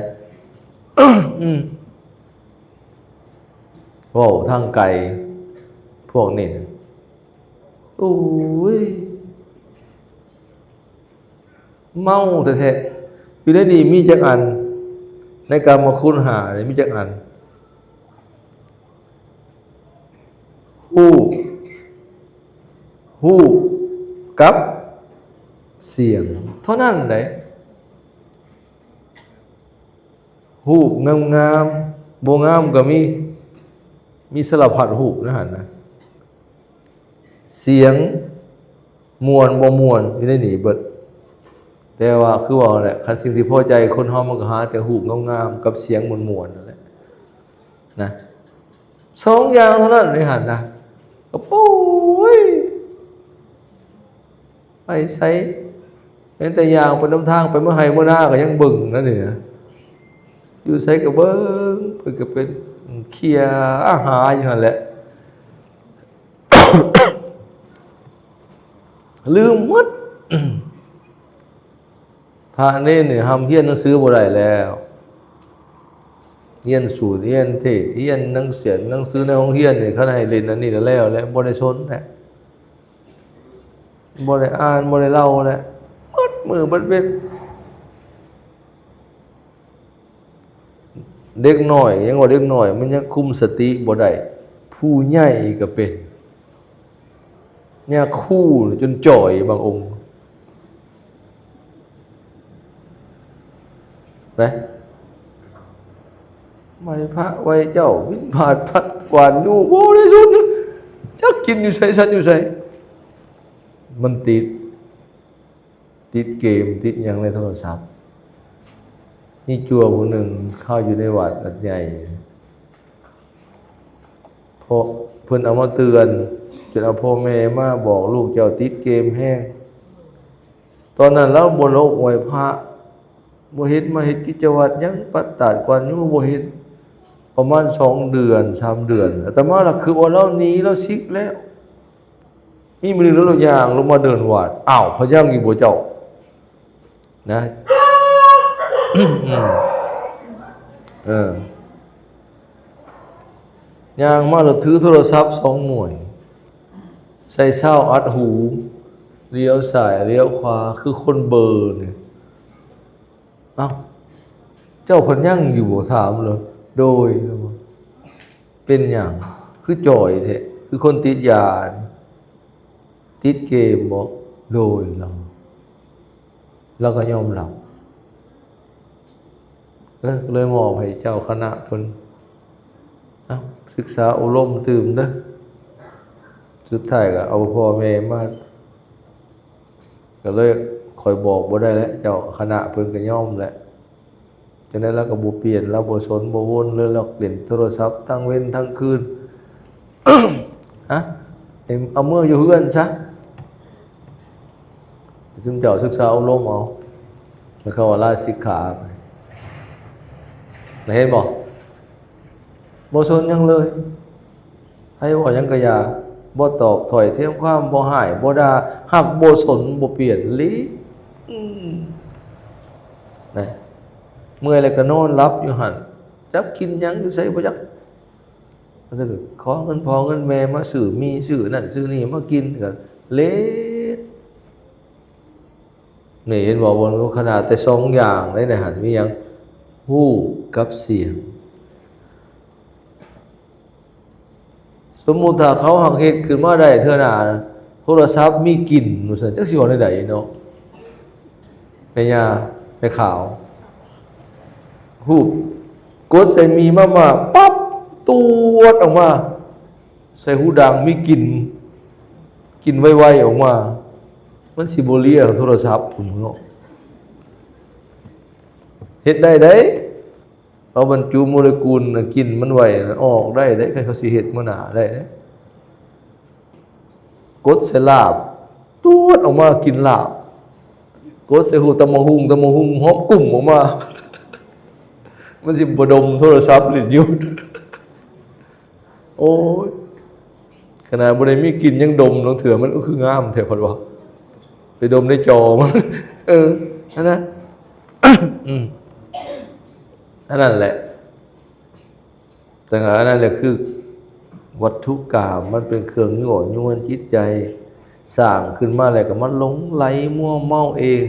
ว้าวทางไกลพวกนี้โอ้ยเมาแท้ๆอยู่ในนี้มีจักอันในการมาค้นหาเนี่ยมีจักอันฮู้กับเสียงเท่านั้นเลยฮู้งามๆบ่งามก็มีสลับผัดฮู้นะฮะนะเสียงมวนบ่มวนอยู่ในนี่เบิดแต่ว่าคือว่าแหละคันสิ่งที่พอใจคนเฮามันก็หาแต่ฮู้งามๆกับเสียงมวนๆนั่นแหละนะสองอย่างเท่านั้นเลยหั่นนะก็ปุ้ยไปใช้เห็นแต่อย่างไปน้ำทางไปเมื่อไหร่เมื่อหน้าก็ยังบึ่งนั่นนี่นะอยู่ใช้กับเบิ้งเพื่อก็เป็นเคลียอาหารอยู่นั่นแหละ ลืมหมด พระเนรเนี่ยทำเฮียนหนังสือบ่ได้แล้วเฮียนสูตรเฮียนเทศเฮียนหนังเสียนหนังสือในห้องเฮียนเนี่ยเขาให้เรียนอันนี้แล้วบ่ได้สนแหละบ่ได้อ่านบ่ได้เล่าแหละหมดมือเบิดเว้นเด็กน้อยยังว่าเด็กน้อยมันยังคุมสติบ่ได้ผู้ใหญ่ก็เป็นเนี่ยคู่จนจ่อยบางองค์ไปไม่พระไว้เจ้าวินผาดพัดกวาดอยู่โอ้ได้สุดจักกินอยู่ใส่ฉันอยู่ใส่มันติดเกมติดอย่างในโทรศัพท์นี่จัวผู้หนึ่งเข้าอยู่ในวัดใหญ่พอเพิ่นเอามาเตือนจนเอาพ่อแม่มาบอกลูกเจ้าติดเกมแห้งตอนนั้นแล้วบนโลกไหวพระบ่เฮ็ดมาเฮ็ดกิจวัตรยังปัดตาดกว่าอยู่บ่เฮ็ดประมาณ2 เดือน3 เดือนอาตมาล่ะคือว่าเราหนีเราซิกแล้วมีมื้อนึงเราย่างลงมาเดินวัดอ้าวพะยังอีบ่เจ้านะย่างมาแล้วถือโทรศัพท์2 หน่วยใส่เส้าอัดหูเลี้ยวซ้ายเลี้ยวขวาคือคนเบอร์นี่เอ้าเจ้าเพิ่นยังอยู่บ่ถามเลยโดยเป็นหยังคือจ่อยแท้คือคนติดยาติดเกมบ่โดยเราก็ยอมรับเลยมอบให้เจ้าคณะเพิ่นศึกษาอบรมตื่มเด้อสุดท้ายก็เอาพ่อแม่มาก็เลยคอยบอกบ่ได้แล้วเจ้าคณะเพิ่นก็ยอมแหละฉะนั้นแล้วก็บ่เปลี่ยนแล้วบ่สนบ่วนเลยแล้วเล่นโทรศัพท์ทั้งเว้นทั้งคืน เอามืออยู่เฮือนซะถึงเจ้าศึกษาอบรมเอาแล้วเขาว่าลาสิกขาไปเห็นบ่สนยังเลยให้ว่ายังก็อย่าบ่ตอบถอยเทียมความบ่หายบ่ด่าหักบ่สนบ่เปลี่ยนลินะเมื่อยแล้วก็นอนหลับอยู่หั่นจักกินหยังอยู่ไสบ่จัก ถ้าเกิดขอเงินพอเงินแม่มาซื้อมีซื้อนั่นซื้อนี่มากินก็เละนี่เห็นบอกบนขนาดแต่สองอย่างได้ในหันมียังหู้กับเสียงสมมุติถ้าเขาหักเหตุขึ้นมาได้เท่านั้นโทรศัพท์มีกลิ่นหนูสันจักสิว่าได้เนาะไปยาไปข่าวหูบกดใส่มีมาปั๊บตัวออกมาใส่หูดังมีกลิ่นไวๆออกมามันสิบ่เลียโทรศัพท์ผมเนาะเฮ็ดได้เด้เอาบรรจุโมเลกุลกลิ่นมันไว้ออกได้เด้ใครเขาสิเฮ็ดมื้อหน้าได้เด้กดใส่ลาบตัวออกมากินลาบกดใส่หูตะมะฮุงหอมกุ้งออกมามันสิบ่ดมโทรศัพท์ลิ้นยุดโอ้ยขนาดบ่ได้มีกลิ่นยังดมลองเถื่อมันก็คืองามแท้พุ่นว่าไปดมในจอมันนั่นนะนั่นแหละแต่อันนั้นแหละคือวัตถุกรรมมันเป็นเครื่องยั่วยวนจิตใจสร้างขึ้นมาแล้วก็มันหลงไหลมัวเมาเอง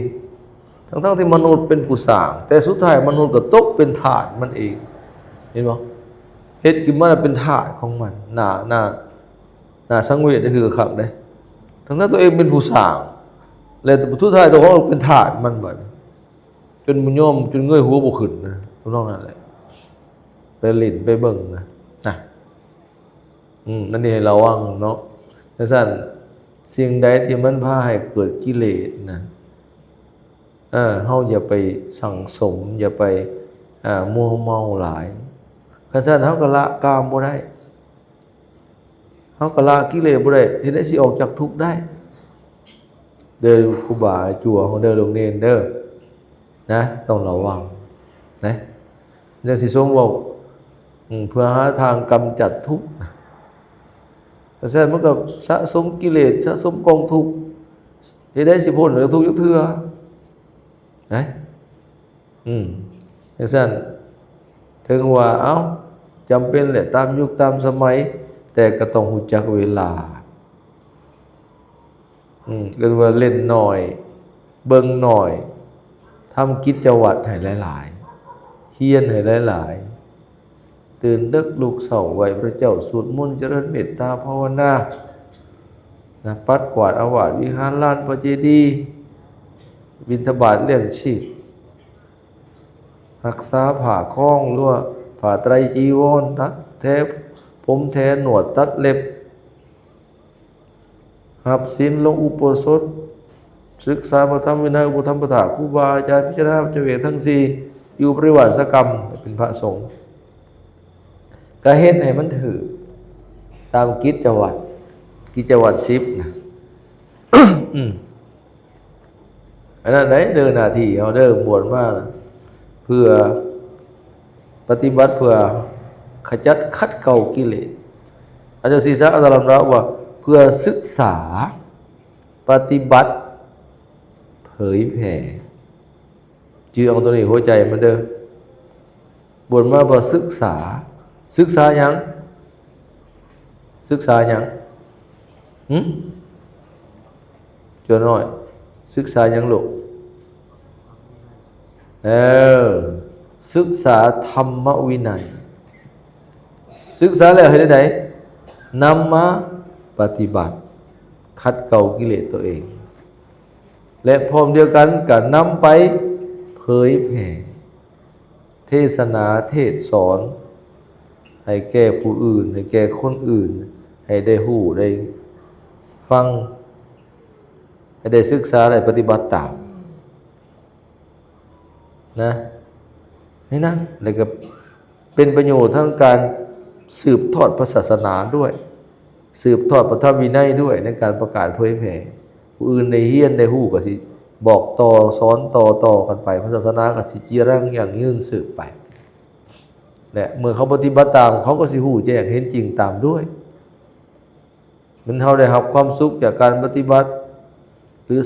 ทั้งที่มนุษย์เป็นผู้สร้างแต่สุดท้ายมนุษย์ก็ตกเป็นทาสมันเองเห็นบ่เฮ็ดขึ้นมาแล้วเป็นทาสของมันน่าสังเวชนี่คือคักเด้ทั้งนั้นตัวเองเป็นผู้สร้างแล้วสุดท้ายตัวเขาเป็นทาสมันบัดจนมันยอมจนเงยหัวบ่ขึ้นนะทุกน้องนั่นแหละไปเล่นไปเบิ่งนะนั่นนี่ให้ระวังเนาะดังนั้นสิ่งใดที่มันพาให้เกิดกิเลสนะเฮาอย่าไปสั่งสมอย่าไปมัวเมาหลายคันซั่นเฮาก็ละกามบ่ได้เฮาก็ละกิเลสบ่ได้เฮ็ดให้สิออกจากทุกข์ได้เด้อครูบาจั่วของเด้อโรงเรียนเด้อนะต้องระวังนะจังสิทรงบอกเพื่อหาทางกำจัดทุกข์แต่แท้มันก็สะสมกิเลสสะสมกองทุกข์เฮ็ดได้สิพ้นจากทุกข์จักเทื่อนะจังซั่นถึงว่าเอ้าจำเป็นแหละตามยุคตามสมัยแต่ก็ต้องรู้จักเวลาเรียกว่าเล่นหน่อยเบิ่งหน่อยทำกิจวัตรให้หลายๆเฮียนให้หลายๆตื่นดึกลุกเช้าไหว้พระเจ้าสวดมนต์เจริญเมตตาภาวนาปัดกวาดอาวาสวิหารลานพระเจดีย์บิณฑบาตเลี้ยงชีพรักษาผ้าคล้องหรือว่าผ้าไตรจีวรตัดแท้ผมแท้หนวดตัดเล็บหับศีลลงอุโบสถศึกษาพระธรรมวินัยอุปธรรมปฐาครูบาอาจารย์พิจารณาปัจเจกทั้งสี่อยู่ปริวาสกรรมเป็นพระสงฆ์ก็เฮ็ดให้มันถือตามกิจวัตร10นะอันนั้นได้เดินหน้าที่เอาเดิมบวชมาเพื่อปฏิบัติเพื่อขจัดขัดเกลากิเลสอาจารย์ศรีษะอาจารย์รับว่าเพื่อศึกษาปฏิบัติเผยแผ่จื่อเอาตัวนี้หัวใจมันเด้อบวชมาเพื่อศึกษาหยังเจ้าน้อยศึกษาหยังลูกศึกษาธรรมวินัยศึกษาแล้วให้ได้ไหนนำมาปฏิบัติขัดเกลากิเลสตัวเองและพร้อมเดียวกันก็นำไปเผยแผ่เทศนาเทศสอนให้แก่ผู้อื่นให้แก่คนอื่นให้ได้รู้ได้ฟังให้ได้ศึกษาได้ปฏิบัติตามนะนี่นั่นแล้วก็เป็นประโยชน์ทั้งการสืบทอดพระศาสนาด้วยสืบทอดพระธรรมวินัยด้วยในการประกาศเผยแผ่ผู้อื่นได้เฮียนได้ฮู้ก็สิบอกต่อสอนต่อกันไปพระศาสนาก็สิจีรังอย่างยืนสืบไปและเมื่อเขาปฏิบัติตามเขาก็สิฮู้แจ้งเห็นจริงตามด้วยมันเฮาได้รับความสุขจากการปฏิบัติหรือ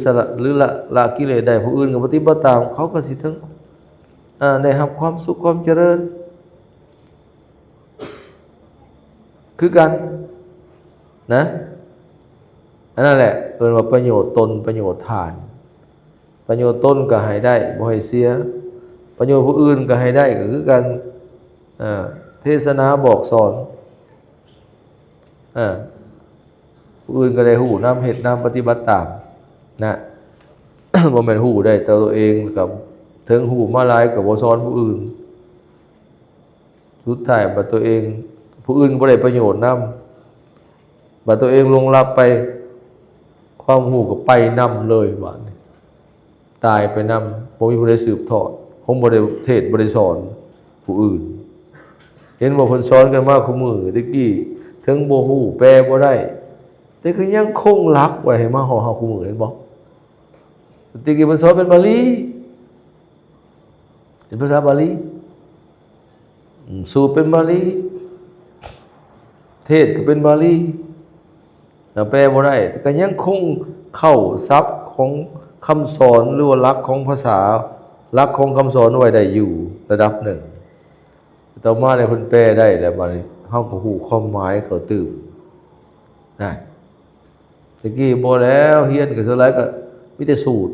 ละกิเลสได้ผู้อื่นก็ปฏิบัติตามเขาก็สิถึงได้รับความสุขความเจริญ คือกันนะอันนั้นแหละเป็นว่าประโยชน์ตนประโยชน์ทานประโยชน์ตนก็ให้ได้บ่ให้เสียประโยชน์ผู้อื่นก็ให้ได้ก็คือการเทศนาบอกสอนผู้อื่นก็ได้หูน้ำเหตุน้ำปฏิบัติตามนะ บ่แม่นหูได้แต่ตัวเองกับถึงหูมาหลายกับบ่สอนผู้อื่นสุดท้ายบัดตัวเองผู้อื่นบ่ได้ประโยชน์นำบัดตัวเองลงรับไปความหูก็ไปนำเลยบัดนี้ตายไปนำบ่มีผู้ใดสืบทอดคงบ่ได้เทศน์บ่ได้สอนผู้อื่นเห็นว่าเพิ่นสอนกันมาคุมื้อตะกี้ถึงบ่ฮู้แปลบ่ได้แต่คือยังคงหลักไว้ให้มาฮอดเฮาคุมื้อเห็นบ่ตะกี้เพิ่นสอนเป็นบาลีเป็นภาษาบาลีสูตรเป็นบาลีเทศก็เป็นบาลีแต่แปลบ่ได้แต่ก็ยังคงเข้าศัพท์ของคำสอนหรือว่าหลักของภาษาหลักของคำสอนไว้ได้อยู่ระดับหนึ่งต่อมาเนี่ยเพิ่นแปลได้แล้วบัดนี้เฮาก็ฮู้ความหมายเข้าตื่นได้ตะกี้บ่แล้วเรียนก็สุดท้ายก็มีแต่สูตร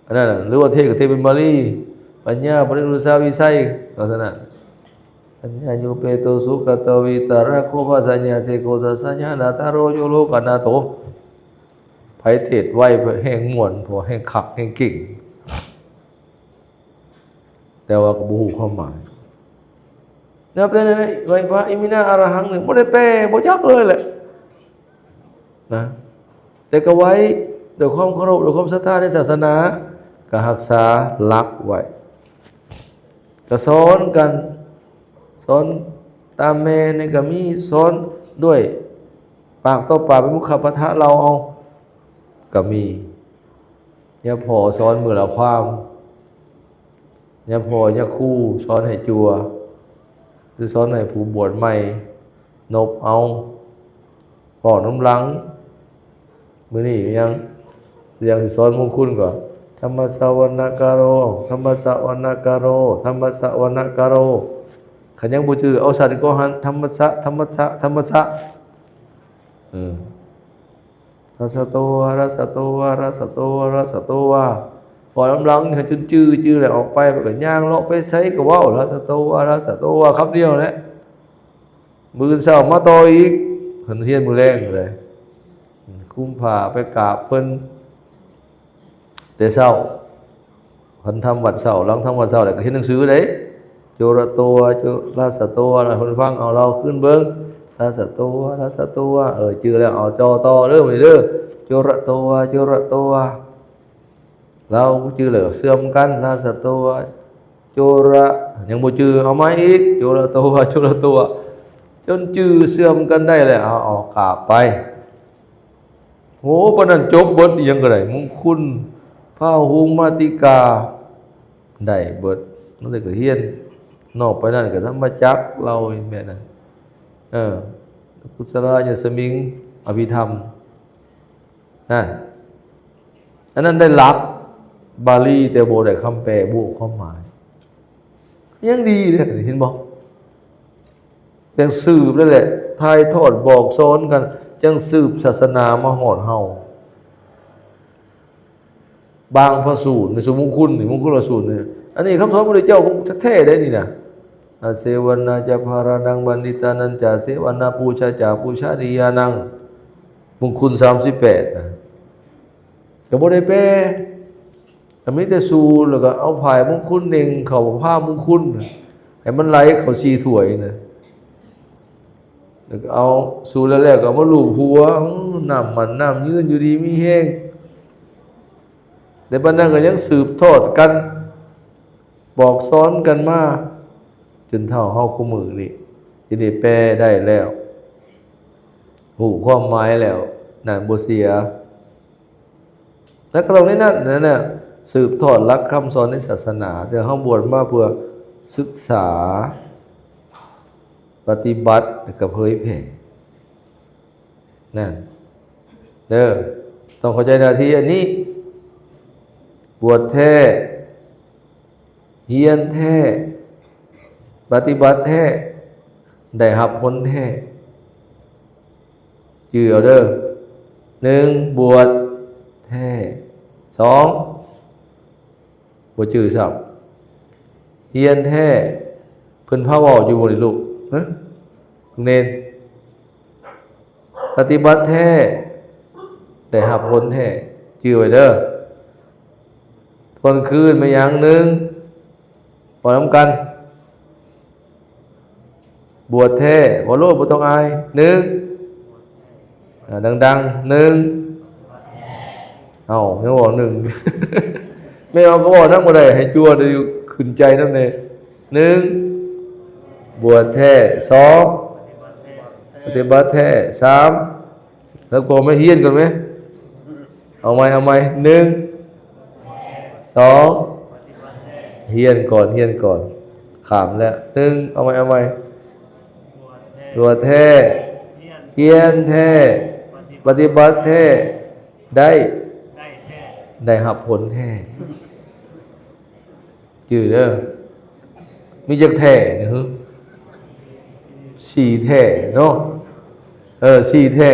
อันนั้นหรือว่าเทศก็เทศเป็นบาลีปัญญาปริรุษาวิสัยก็เท่านั้นปัญญาโยเปโตสุขโตวิตาระโคภาสัญญาเสโกสัสสัญญานาตาโรโยโลกนาโตไผเทศไว้แห่งม่วนพอแห่งคักแห่งกิ่งแต่ว่าก็บ่ฮู้ความหมายนับแต่นั้นไว้พระอิมินาอรหังนี่บ่ได้แปลบ่จักเลยแหละนะแต่ก็ไว้ด้วยความเคารพด้วยความศรัทธาในศาสนาก็รักษาหลักไว้ก็สอนกันสอนตามแม่นี่ก็มีสอนด้วยปากต่อปากเป็นมุขปะทะเราเอาก็มีอย่าพอสอนมือละความอย่าพออย่าคู่สอนให้จัวหรือสอนให้ผู้บวชใหม่นบเอาปอดน้ำหลังมื้อนี้ยังสอนมงคลก่อนธรรมสวนาการโรธรรมสวนาการโรธรรมสวนาการโรขันยังบ่ชื่อเอาสัตว์ก็หันธรรมสะธรรมสะธรรมสะรัสโตวารัสโตวารัสโตวารัสโตวาพอน้ำหลังให้จนจื้อแล้วออกไปก็ย่างเลาะไปไสก็เว้ารัสโตวารัสโตวาคำเดียวแหละมื้อเช้ามาต่ออีกเพิ่นเฮียนมื้อแลงเลยคุ้มผ้าไปกราบเพิ่นแต่เช้าเพิ่นทำวัดเช้าหลังทำวัดเช้าแล้วก็เห็นหนังสือเด้โจรโตวโจราสโตวอะไรเพิ่นฟังเอาเราขึ้นเบิ่งราสโตวราสโตวชื่อแล้วเอาจอต่อเด้อมื้อนี้เด้อโจรโตวโจรโตวเราชื่อแล้วเสื่อมกันราสโตวโจระยังบ่ชื่อเอามาอีกโจรโตวโจรโตวจนชื่อเสื่อมกันได้แล้วเอากราบไปโหปานนั้นจบบทอีหยังก็ได้มงคลพาหุงมาติกาได้เบิดนั่นเลยก็เฮียนนอกไปนั่นก็ธรรมจักเราแม่นั้นกุศลญาสมิงอภิธรรมนั่นอันนั้นได้หลักบาลีแต่บ่ได้คำแปลบ่ความหมายยังดีเด้เห็นบ่แต่สืบนั่นแหละทายทอดบอกสอนกันจังสืบศาสนามาฮอดเฮาบางพระสูตรในสมมงคลนี่มงคลสูตรนี่อันนี้คำสอนพระพุทธเจ้าคงแท้ได้นี่นะอาเสวนาจะภารานังบัณฑิตานันจะเสวนาปูชาจาปูชาดิยานังมงคล38นะก็บ่ได้แปลแต่มีแต่สูตรแล้วก็เอาภายมงคลเน่งเข้าผ้ามงคลให้มันไหลเข้า4ถ้วยนะแล้วก็เอาสูตรแล้วก็มาลูบหัวน้ำมันน้ำยืนอยู่ดีมีแห้งแต่บัดนั้นก็ยังสืบทอดกันบอกสอนกันมาจนเท่าเฮาคู่มือนี่ที่ได้แปลได้แล้วหูความหมายแล้วนั่นบ่เสียแล้วก็ตรงนี้นั่นน่ะสืบทอดหลักคำสอนในศาสนาแต่เฮาบวชมาเพื่อศึกษาปฏิบัติแล้วก็เผยแผ่นั่นเด้อต้องเข้าใจหน้าที่อันนี้บวชแท้เฮียนแท้ปฏิบัติแท้ ได้รับผลแท้จื่อเอาเด้อ1บวชแท้2บ่จื่อซับเฮียนแท้เพิ่นพาเว้าอยู่บ่นี่ลูกฮะเนนปฏิบัติแท้ได้รับผลแท้จื่อไว้เด้อตอนคืนมาอย่างหนึ่งพอน้ำกันบวชแท้บ่โลภบ่ต้องอายดังๆเอ้ายังบอก1 ไม่เอาก็บอกนำบ่ได้ให้จั่วได้ขึ้นใจนำแน่1บวชแท้2ปฏิบัติแท้3แล้วก็ไม่เฮียนกันมั้ยเอาใหม่1 2เฮียนก่อนขามแล้ว1เอาใหม่บวชแท้เฮียนแท้ปฏิบัติแท้ได้รับผลแท้จื่อเด้อมีจักแท้นี่ฮึ4แท้เนาะ4แท้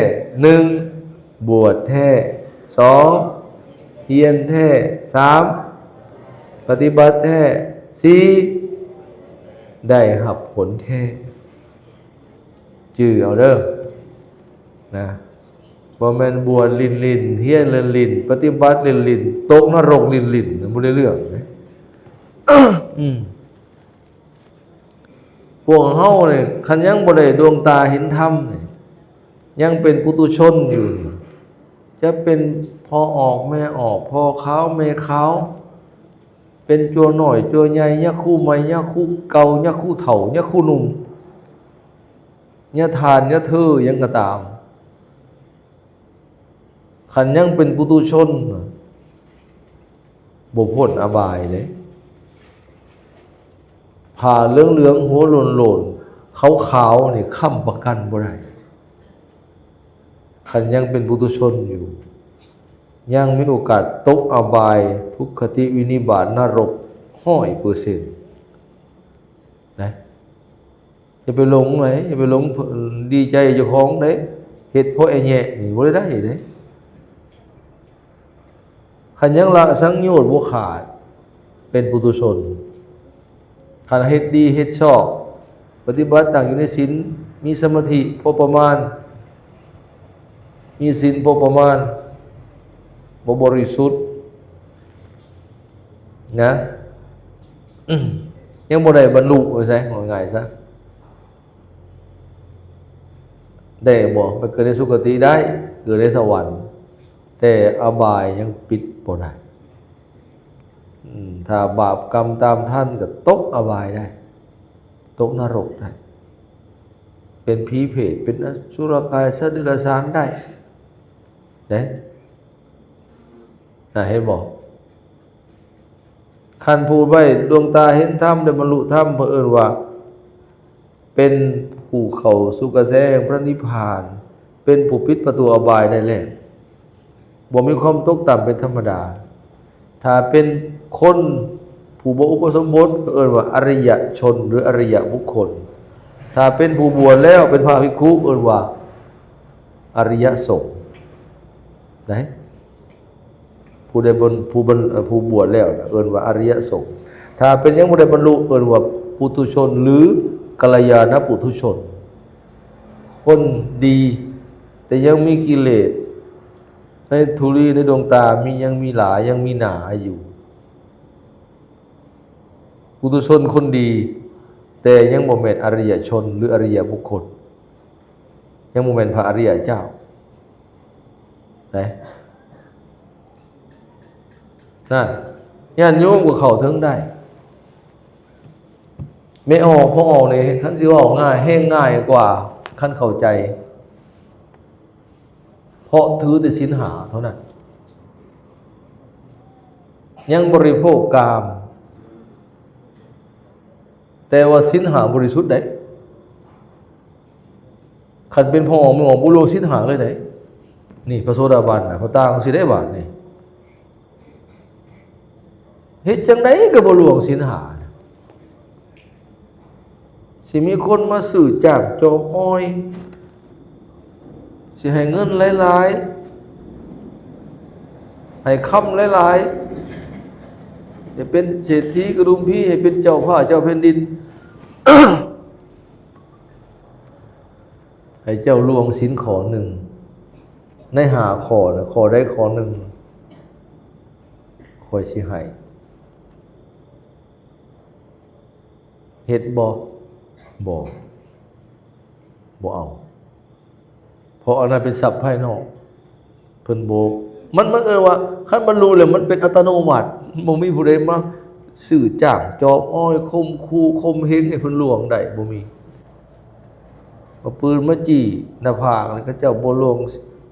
1บวชแท้2เฮียนแท้3ปฏิบัติแท้4ได้รับผลแท้จื่อเอาเด้อนะบ่แม่นบวชลิ้นเฮียนลิ้นปฏิบัติลิ้นตกนรกลิ้นบ่ได้เรื่องนะ พวกเฮาเนี่ยคันยังบ่ได้ดวงตาเห็นธรรมเนี่ยยังเป็นปุถุชนอยู่จะเป็นพ่อออกแม่ออกพ่อขาวแม่ขาวเป็นจัวหน่อยจัวใหญ่ยะคู่ใหม่ยะคู่เก่ายะคู่เฒ่ายะคู่หนุ่มยะทานยะเธอยังก็ตามคันยังเป็นปุถุชนบ่พ้นอบายเลยผ่าเหลืองๆหัวโลนๆขาวๆนี่ค้ำประกันบ่ได้คันยังเป็นปุถุชนอยู่ยังมีโอกาสตกอบายทุกขติวินิบาตนรก 100% นะอย่าไปหลงไหนอย่าไปหลงดีใจเจ้าของเด้เฮ็ดเพราะไอ้แยะนี่บ่ได้เด้คันยังละสังโยชน์บ่ขาดเป็นปุถุชนคันเฮ็ดดีเฮ็ดชอบปฏิบัติต่างอยู่ในศีลมีสมาธิพอประมาณมีศีลพอประมาณบ่บริสุทธิ์นะยังบ่ได้บรรลุว่าซั่นง่ายๆซะได้บ่ไปเกิดในสุคติได้เกิดในสวรรค์แต่อบายยังปิดบ่ได้ถ้าบาปกรรมตามท่านก็ตกอบายได้ตกนรกได้เป็นผีเปรตเป็นอสุรกายสัตว์เดรัจฉานได้เด้เห็นบ่คันพูดไว้ดวงตาเห็นธรรมได้บรรลุธรรมเผอิญว่าเป็นผู้เข้าสู่กระแสแห่งพระนิพพานเป็นผู้ปิดประตูอบายได้แล้วบ่มีความตกต่ำเป็นธรรมดาถ้าเป็นคนผู้บ่อุปสมบทก็เอิ้นว่าอริยชนหรืออริยบุคคลถ้าเป็นผู้บวชแล้วเป็นพระภิกขุเอิ้นว่าอริยสงฆ์ได้ผู้ใดผู้บวชแล้วเอิ้นว่าอริยสงฆ์ถ้าเป็นยังบ่ได้บรรลุเอิ้นว่าปุถุชนหรือกัลยาณปุถุชนคนดีแต่ยังมีกิเลสในธุลีในดวงตายังมีหลายยังมีหนาอยู่ปุถุชนคนดีแต่ยังบ่แม่นอริยชนหรืออริยบุคคลยังบ่แม่นพระอริยเจ้าได้นั่นญาติโยมก็เข้าถึงได้ไม่ออกพอออกนี่คันสิออกง่ายแห้งง่ายกว่าคันเข้าใจเพราะถือแต่ศีลห้าเท่านั้นยังบริโภคกามแต่ว่าศีลห้าบริสุทธิ์ได้คันเป็นพ่อออกไม่ออกบ่รู้ศีลห้าเลยได้นี่พระโสดาบันน่ะพระตางสิได้บาดนี่เฮ็ดจังได๋ก็บ่รู้ศีลห้า สิมีคนมาสื่อจากโจมอ้อยสิให้เงินหลายๆให้คำหลายๆให้เป็นเศรษฐีกระดุมพี่ให้เป็นเจ้าผ้าเจ้าแผ่นดิน ให้เจ้าลวงสินขอหนึ่งในหาขอนะขอได้ขอหนึ่งคอยสิให้เฮ็ดบ่เอาเพราะอันนั้นเป็นทรัพย์ภายนอกเพิ่นบ่มันว่าคันบรรลุแล้วมันเป็นอัตโนมัติบ่มีผู้ใดมาซื้อจ้างจอบอ้อยคมคูคมเฮงให้เพิ่นลวงได้บ่มีเอาปืนมาจี้หน้าผากแล้วก็เจ้าบ่ลวง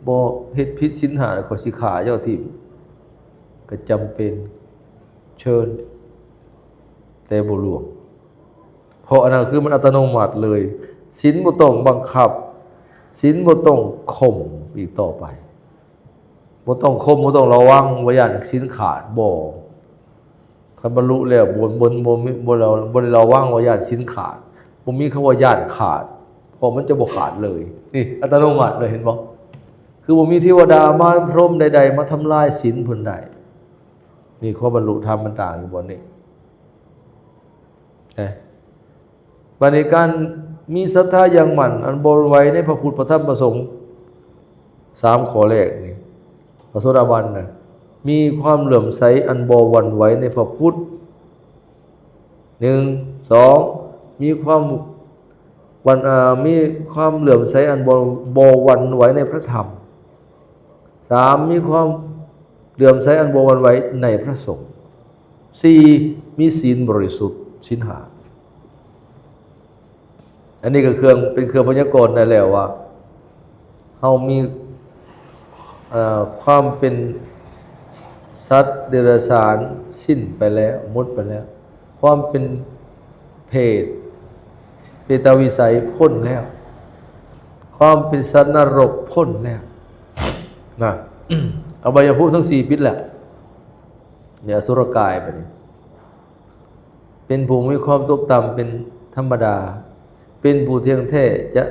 บ่เฮ็ดผิดศีล5แล้วก็สิฆ่าเจ้าทิ่มก็จำเป็นเชิญแต่บ่ลวงเพราะอันนั้นคือมันอัตโนมัติเลยศีลบ่ต้องบังคับศีลบ่ต้องข่มอีกต่อไปบ่ต้องข่มบ่ต้องระวังว่าย่านศีลขาดบ่คันบรรลุแล้วบ่ได้ระวังว่าย่านศีลขาดบ่มีคำว่าย่านขาดเพราะมันจะบ่ขาดเลยนี่อัตโนมัติเลยเห็นบ่คือบ่มีเทวดามารพรหมใดๆมาทำลายศีลเพิ่นได้นี่ข้อบรรลุธรรมมันต่างอยู่บ่นี่บัดนี้การมีศรัทธาอย่างมั่นอันบ่ไหวในพระพุทธพระธรรมพระสงฆ์3ข้อแรกนี่พระโสดาบันน่ะมีความเหลื่อมใสอันบ่หวั่นไหวในพระพุทธ1 2มีความมีความเหลื่อมใสอันบ่หวั่นไหวในพระธรรม3มีความเหลื่อมใสอันบ่หวั่นไหวในพระสงฆ์4มีศีลบริสุทธิ์ศีล5อันนี้ก็เป็นเครื่องพยากรณ์ได้แล้วว่าเฮามีความเป็นสัตว์เดรัจฉานสิ้นไปแล้วหมดไปแล้วความเป็นเพศเปตวิสัยพ้นแล้วความเป็นสัตว์นรกพ้นแล้วนะ อบายภูมิทั้ง4ปิดแหละเนี่ยอสุรกายไปนี่เป็นผู้มีความตกต่ำเป็นธรรมดาเป็นผู้เที่ยงแท้จะ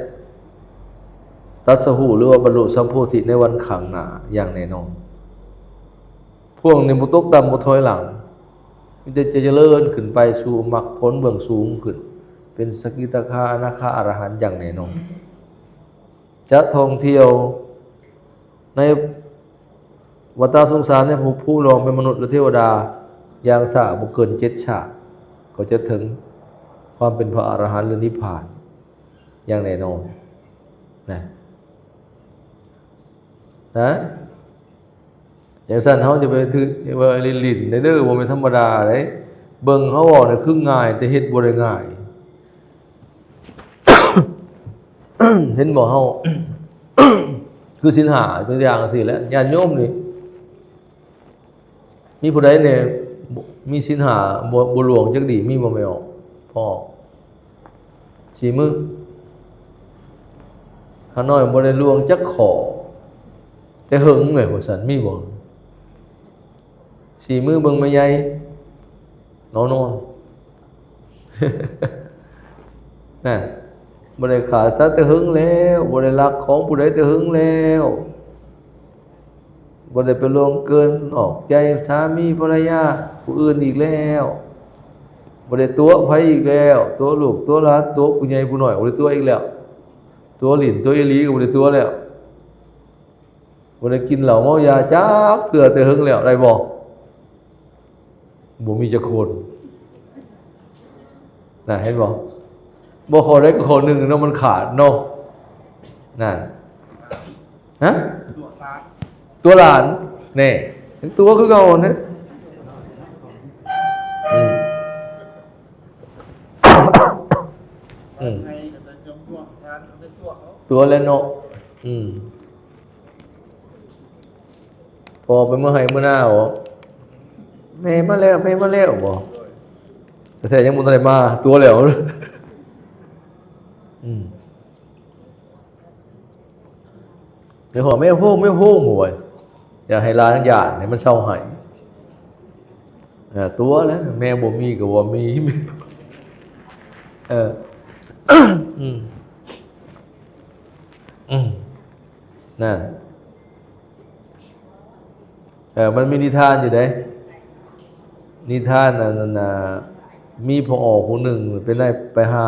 ตัดสหูหรือว่าบรรลุสัมโพธิในวันข้างหน้าอย่างแน่นอนพวกนี้บ่ตกต่ำบ่ถอยหลังมันจะเจริญขึ้นไปสู่มรรคผลเบื้องสูงขึ้นเป็นสกิทาคาอนาคาอรหันต์อย่างแน่นอนจะท่องเที่ยวในวัฏสงสารเนี่ยผู้ลองเป็นมนุษย์หรือเทวดาอย่างสะบ่เกิน7ชาติก็จะถึงความเป็นพระอรหันต์หรือนิพพานอย่างแน่นอนนะอย่างสั้นเขาจะไปถือว่าลิ้นในเด้อบ่แม่นธรรมดาเด้เบิ่งเขาบอกเนี่ยคือง่ายแต่เฮ็ดบ่ได้ง่าย เห็นบ่เฮา คือศีล5ตัวอย่างสิแหละญาติโยมนี่มีผู้ใดเนี่ยมีศีล5บ่หลวงจักดีมีบ่แม่ออกพ่อสีมือข้าน้อยบ่ได้ลวงจักขอแต่หึงเลยว่าซั่นมีบ่สีมือเบิ่งแม่ใหญ่นอนนั่นบ่ได้ขาดสัตว์แต่หึงแล้วบ่ได้รักของผู้ใดแต่หึงแล้วบ่ได้ไปลวงเกินออกใจสามีภรรยาผู้อื่นอีกแล้วบ่ได้ตัวไผอีกแล้วตัวลูกตัวหลานตัวผู้ใหญ่ผู้น้อยบ่ได้ตัวอีกแล้วตัวหลินตัวอีหลีก็บ่ได้ตัวแล้วบ่ได้กินเหล้าเมายาจักเทื่อแต่หึงแล้วได้บ่มีจักคนน่ะเห็นบ่บ่ขอได้ก็ขอหนึ่งเนาะมันขาดเนาะนั่นฮะตัวหลานแน่ตัวคือเก่าเนี่ยตัวแล้วเนาะพอไปเมื่อไหร่เมื่อหน้าเหรอแม่มาแล้วบ่แต่ยังบ่ทันได้มาตัวแล้วเดี๋ยวขอไม่พูดหวยอย่าให้ร้านหยาดให้มันเศร้าหายตัวแล้วแม่บ่มีก็บ่มี นั่นมันมีนิทานอยู่ไหนนิทานนั่นมีพอออกคนหนึ่งเป็นได้ไปหา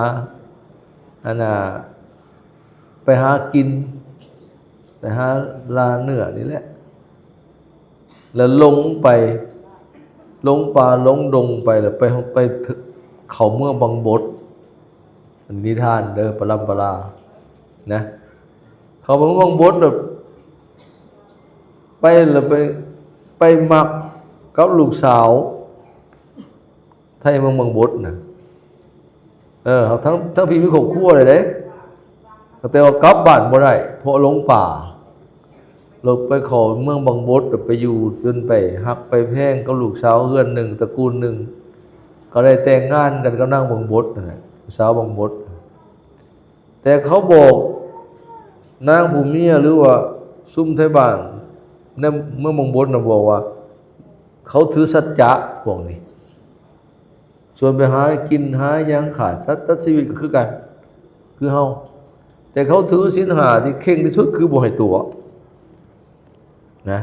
ไปหากินไปหาลาเนื้อนี่แหละแล้วลงป่าลงดงไปแล้วไปเขาเมื่อบางบดนิทานเด้อปรัมปรานะเขาเมื่อบางบดแบบไปแล้วไปมักกับลูกสาวไทยเมืองบางบดนะทั้งพี่มีครอบครัวเลยเด้แต่ว่ากลับบ้านบ่ได้เพราะลงป่าลงไปขอเมืองบางบดไปอยู่จนไปฮักไปแพงกับลูกสาวเฮือนหนึ่งตระกูลหนึ่งก็ได้แต่งงานกันกับนางบางบดนะลูกสาวบางบดแต่เขาบอกนางผู้เมียหรือว่าซุ่มไทยบ้านในเมืองบางบดนะบอกว่าเขาถือสัจจะพวกนี้ส่วนไปหากินหายังขาดสัตว์ชีวิตก็คือกันคือเฮาแต่เขาถือศีลห้าที่เข่งที่สุดคือบ่ให้ตัวนะ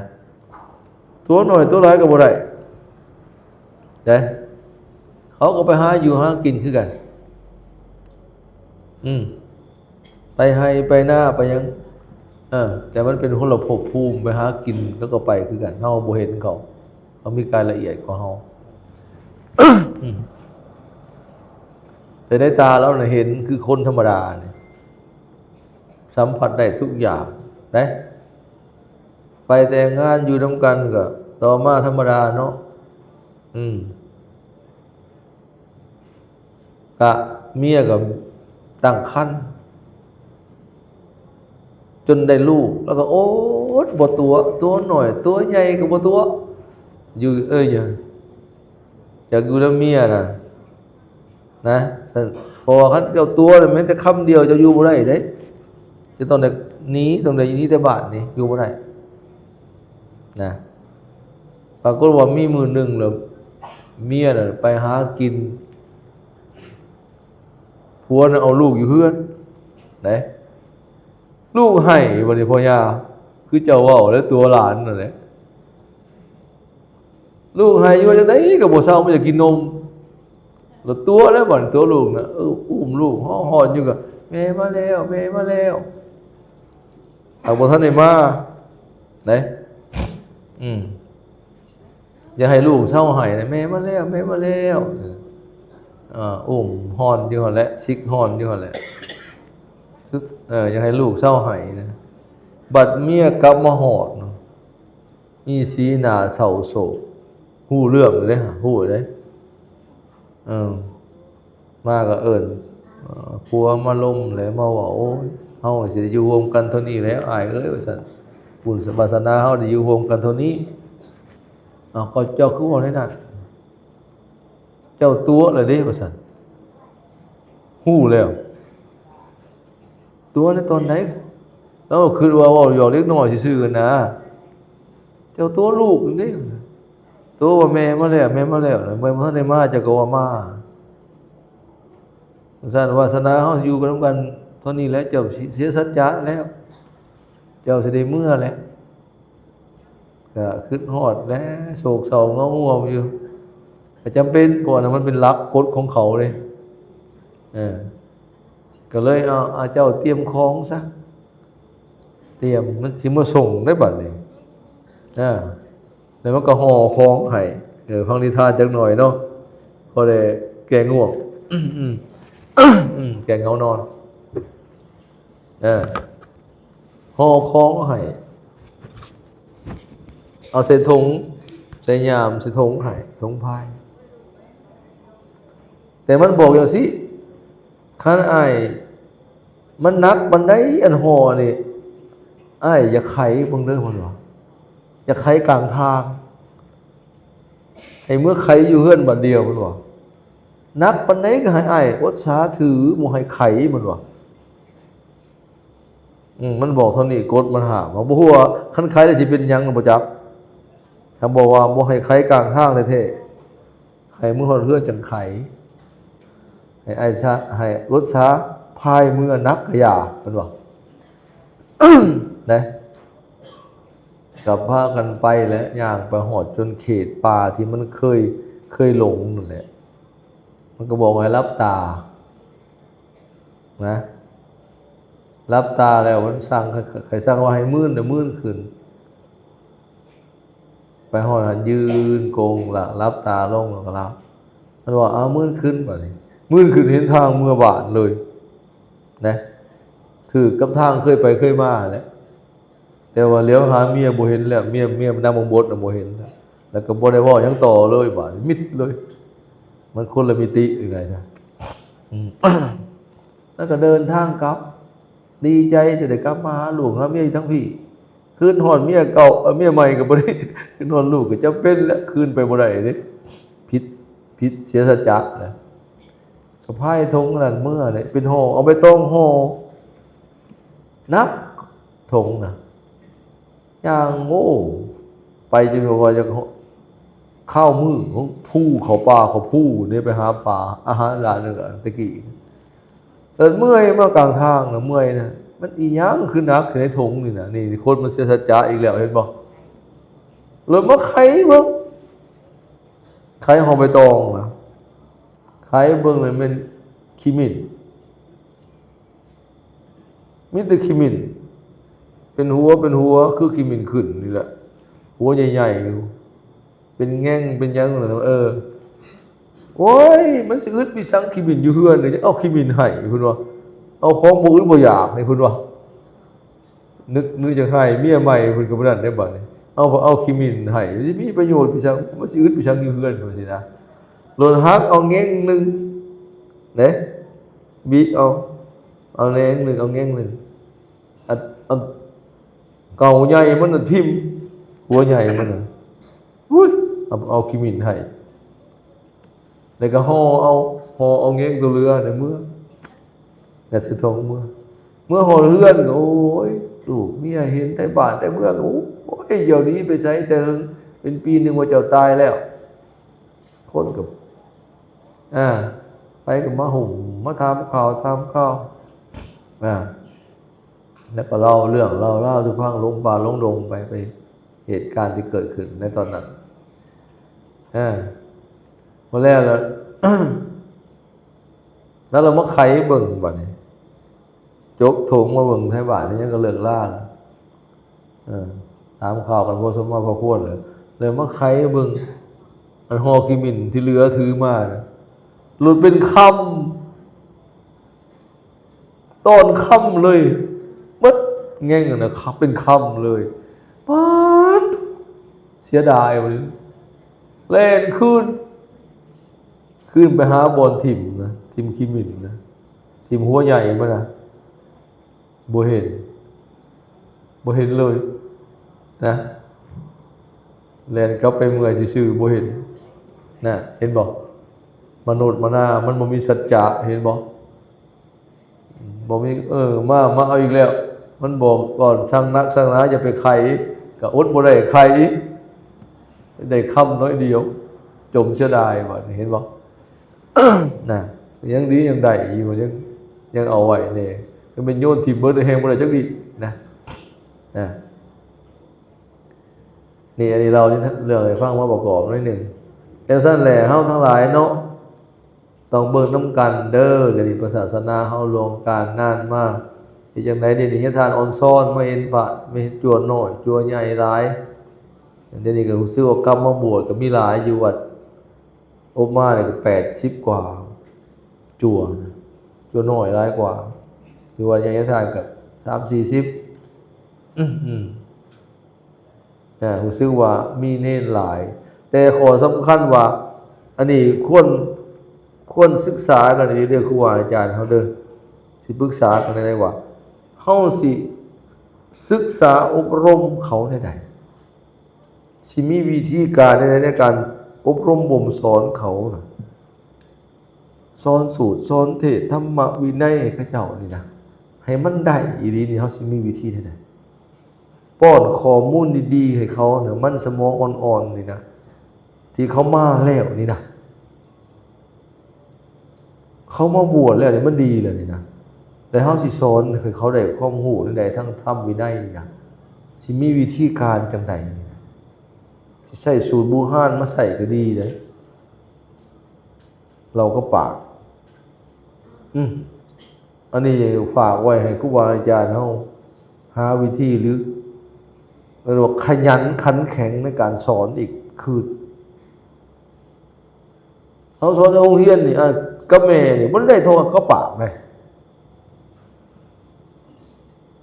ตัวหน่อยตัวหลายก็บ่ได้ได้เขาก็ไปหาอยู่หากินคือกันไปให้ไปหน้าไปยังแต่มันเป็นคนละภพภูมิไปหากินแล้วก็ไปคือกันเฮาบ่เห็นเขามีการละเอียดของเฮา แต่ในตาเราเห็นคือคนธรรมดาเนี่ยสัมผัสได้ทุกอย่างนะไปแต่งงานอยู่นำกันก็ต่อมาธรรมดาเนาะกะเมียกับตั้งครรภ์จนได้ลูกแล้วก็โอ๊ตบ่ตัวหน่อยตัวใหญ่ก็บ่ตัวอยู่อยากอยู่กับเมียนะพอคันเจ้าตัวแม้แต่คำเดียวจะอยู่บ่ได้เด้จะต้องได้หนีต้องได้หนีแต่บ้านนี่อยู่บ่ได้นะปรากฏว่ามีมื้อนึงแล้วเมียน่ะไปหากินผัวน่ะเอาลูกอยู่เฮือนไหนลูกให้บัดนี้พ่อย่าคือเจ้าเว้าแล้วตัวหลานนั่นแหละลูกให้อยู่จังได๋ก็บ่เซามันจะกินนมแล้วตัวแล้วบ่ตัวลูกน่ะอุ้มลูกฮ้อนๆอยู่ก็แม่มาแล้วแม่มาแล้วเอาบ่ทันได้มาไหนอย่าให้ลูกเศร้าให้นะแม่มาแล้วแม่มาแล้วอุ้มฮ้อนอยู่หั่นแหละซิกฮ้อนอยู่หั่นแหละอย่าให้ลูกเศร้าให้นะบัดเมียกลับมาฮอดมีสีหน้าเศร้าโศกฮู้เรื่องเลยฮู้เลยมาก็เอิ้นผัวมาล้มแล้วมาว่าโอ้ยเฮาสิได้อยู่ร่วมกันเท่านี้แล้วอ้ายเอ้ยว่าซั่นบุญศาสนาเฮาได้อยู่ร่วมกันเท่านี้ก็เจ้าคือว่าได้นั่นเจ้าตัวเลยเด้ว่าซั่นฮู้แล้วตัวในตอนไหนแล้วคือว่าหยอกเล็กน้อยซื่อๆนะเจ้าตัวลูกนี่ตัวว่าแม่มาแล้วแม่มาแล้วแม่บ่ทันได้มาเจ้าก็ว่ามาซั่นวาสนาเฮาอยู่กันนำกันเท่านี้แล้วเจ้าเสียสัจจะแล้วเจ้าสิได้เมื่อแล้วก็คิดฮอดแล้วโศกเศร้าเงาง่วงอยู่ก็จำเป็นเพราะนั้นมันเป็นหลักกฎของเขาเลยก็เลยเอาเจ้าเตรียมของซะเตรียมมันสิมาส่งได้บัดนี้แล้วมันก็ห่อของให้ฟังนิทานจักหน่อยเนาะพอได้แก้ง่วงแก้เงานอนห่อของให้เอาใส่ถุงใส่ยามใส่ถุงให้ถุงพายแต่มันบอกอย่างสิคันอ้ายมันหนักมันได้อันห่อนี่อ้ายอย่าไขเบิ่งเด้อมันว่าอย่าไขกลางทางให้เมื่อไขอยู่เฮือนบัดเดียวมันว่านักปานใดก็ให้อ้ายอดสาถือบ่ให้ไขมันว่ามันบอกเท่านี้กฎมันห้ามบ่ฮู้ว่าคันไขแล้วสิเป็นหยังบ่จักถ้าบอกว่าบ่ให้ไขกลางทางแท้ๆให้มื้อฮอดเฮือนจังไขให้อ้ายให้อดสา พายเมื่อนักกระยาเป็นว่า นะกับพากันไปแล้วย่างไปหอดจนเขตป่าที่มันเคยหลงนั่นแหละมันก็บอกให้รับตานะรับตาแล้วมันสั่งใครสั่งว่าให้มื่นเดี๋ยวมื่นขึ้นไปหอดยืนโกงละรับตาลงแล้วก็รับมันว่ามื่นขึ้นแบบนี้มื่นขึ้นเห็นทางเมื่อบาทเลยนะถือกับทางเคยไปเคยมาแหละแต่ว่าเลี้ยวหาเมียบ่เห็นแล้วเมียมันนั่งบนบ่เห็นแล้วก็บ่ได้ว่ายังต่อเลยบาดมิดเลยมันคนละมิติยังไงซะแล้วก็เดินทางกลับดีใจจะได้กลับมาหาลูกหาเมียทั้งพี่คืนหอดเมียเก่าเมียใหม่ก็บ่ได้คืนหอดลูกก็จะเป็นแล้วคืนไปบ่ได้เด้พิษเสียสัจจะนะกระพายธงนั่นเมื่อเนี่ยเป็นห่อเอาไปต้มห่อนับธงนะอย่างโง่ไปจนว่าจะข้าวมือของผู้เขาป่าเขาผู้เนี่ยไปหาป่าอาหารร้านนึงตะกี้เดินเมื่อยเมื่อกลางทางนะเมื่อยนะมันอีหยังคือนักในธงนี่นะนี่คนมันเสียสัจจะอีกแล้วเห็นบ่เลยมาไขเบิ่งไขห่อใบตองนะไขเบิ่งเลยมันขี้มินมิตรขี้มินเป็นหัวคือขี้มินขึ้นนี่แหละหัวใหญ่ๆอยู่เป็นแง่งเป็นยังเลยโอ้ยมันสิอึดปีสังขี้มินอยู่เฮือนเลยเอาขี้มินให้คุณว่าเอาของบ่อึดบ่อยากให้คุณว่านึกจะให้เมียใหม่คุณก็บ่ได้ได้บัดนี้เอาขี้มินให้สิมีประโยชน์ปีสังมันสิอึดปีสังอยู่เฮือนว่าสินะโลนฮักเอาแง่งนึงเด้บีเอาแง่งนึงเอาแง่งนึงอันเก่าใหญ่มันทิ่มหัวใหญ่มันอุ้ยเอาขี้มินให้แล้วก็ห่อเอาเงี้ยตัวเรือในเมื่อแต่สิทงเมื่อห่อเรือนก็โอ้ยลูกเมียเห็นแต่บ้านแต่เมืองโอ้ยเดี๋ยวนี้ไปใช้แต่เป็นปีหนึ่งว่าเจ้าตายแล้วคนกับไปกับมาหุ่มมาทำข่าวแล้วก็เล่าเรื่องเล่าทุกพังลงป่าลงดงไปเหตุการณ์ที่เกิดขึ้นในตอนนั้นพอแล้วแล้วเรามาไขเบิ่งบัดนี้จกถงมาเบิ่งไทยบาทนี่ยังก็เลิกล่าถามข่าวกันพอสมมาพอควรเลยมาไขเบิ่งอันฮอกิมินที่เรือถือมานะหลุดเป็นคำต้นคำเลยมัดแง่งนะครับเป็นคำเลยป๊าดเสียดายวันนี้เล่นขึ้นไปหาบอลทิมนะทิมคิมินนะทิมหัวใหญ่มั้ยนะบ่เห็นเลยนะแล่นกลับไปเมื่อยซื่อๆบ่เห็นนะเห็นบ่มนุษย์มนามันบ่มีสัจจะเห็นบ่มีมาเอาอีกแล้วมันบอกก่อนช่างนักช่างหนาอย่าไปไขก็อดบ่ได้ไขได้คำน้อยเดียวจมเสียดายบ่เห็นบ่ น่ะยังดียังได้อยู่ยังเอาไว้เนี่ยก็เป็นโยนทีมเบิร์ดแฮงบ่ได้จักดีนะนี่อันนี้เรานี่เรื่องให้ฟังมาประกอบหน่อยนึงแต่ซั่นแหละเฮาทั้งหลายเนาะต้องเบิ่งนำกันเด้อเดี๋ยวนี้ศาสนาเฮารวมการนานมากที่จังได๋เดี๋ยวนี้ทานออนซ่อนมาเห็นพระไม่เห็นจั่วน้อยจั่วใหญ่หลายเดี๋ยวนี้ก็รู้สึกว่ากรรมมาบวชก็มีหลายอยู่วัดอบมาเนี่ยก็80กว่าจั่วน้อยหลายกว่าคือว่าใหญ่ทานก็30-40รู้สึกว่ามีเน้นหลายแต่ข้อสำคัญว่าอันนี้ควรศึกษากันในเรื่องครูอาจารย์เฮาเด้อสิปรึกษากันได้ว่าเฮาสิศึกษาอบรมเขาได้สิมีวิธีการในการอบรมบ่มสอนเขาสอนสูตรสอนเทศธรรมวินัยให้เขาเจ้านี่นะให้มันได้อีหลีนี่เฮาสิมีวิธีได้ป้อนข้อมูลดีๆให้เขาเนี่ยมันสมองอ่อนๆนี่นะที่เขามาแล้วนี่นะเขามาบวชแล้วนี่มันดีเลยนี่นะ แล้วเฮาสิสอนคือเขาได้ความรู้ใดทั้งธรรมวินัยนี่สิมีวิธีการจังไดสิใช้สูตรบูฮานมาใส่ก็ดีเด้เราก็ปากอันนี้ฝากไว้ให้ครูบาอาจารย์เฮาหาวิธีหรือเรียกว่าขยันขันแข็งในการสอนอีกคือเฮาสอนในโรงเรียนนี่กับแม่นี่บ่ได้โทรก็ปากเลย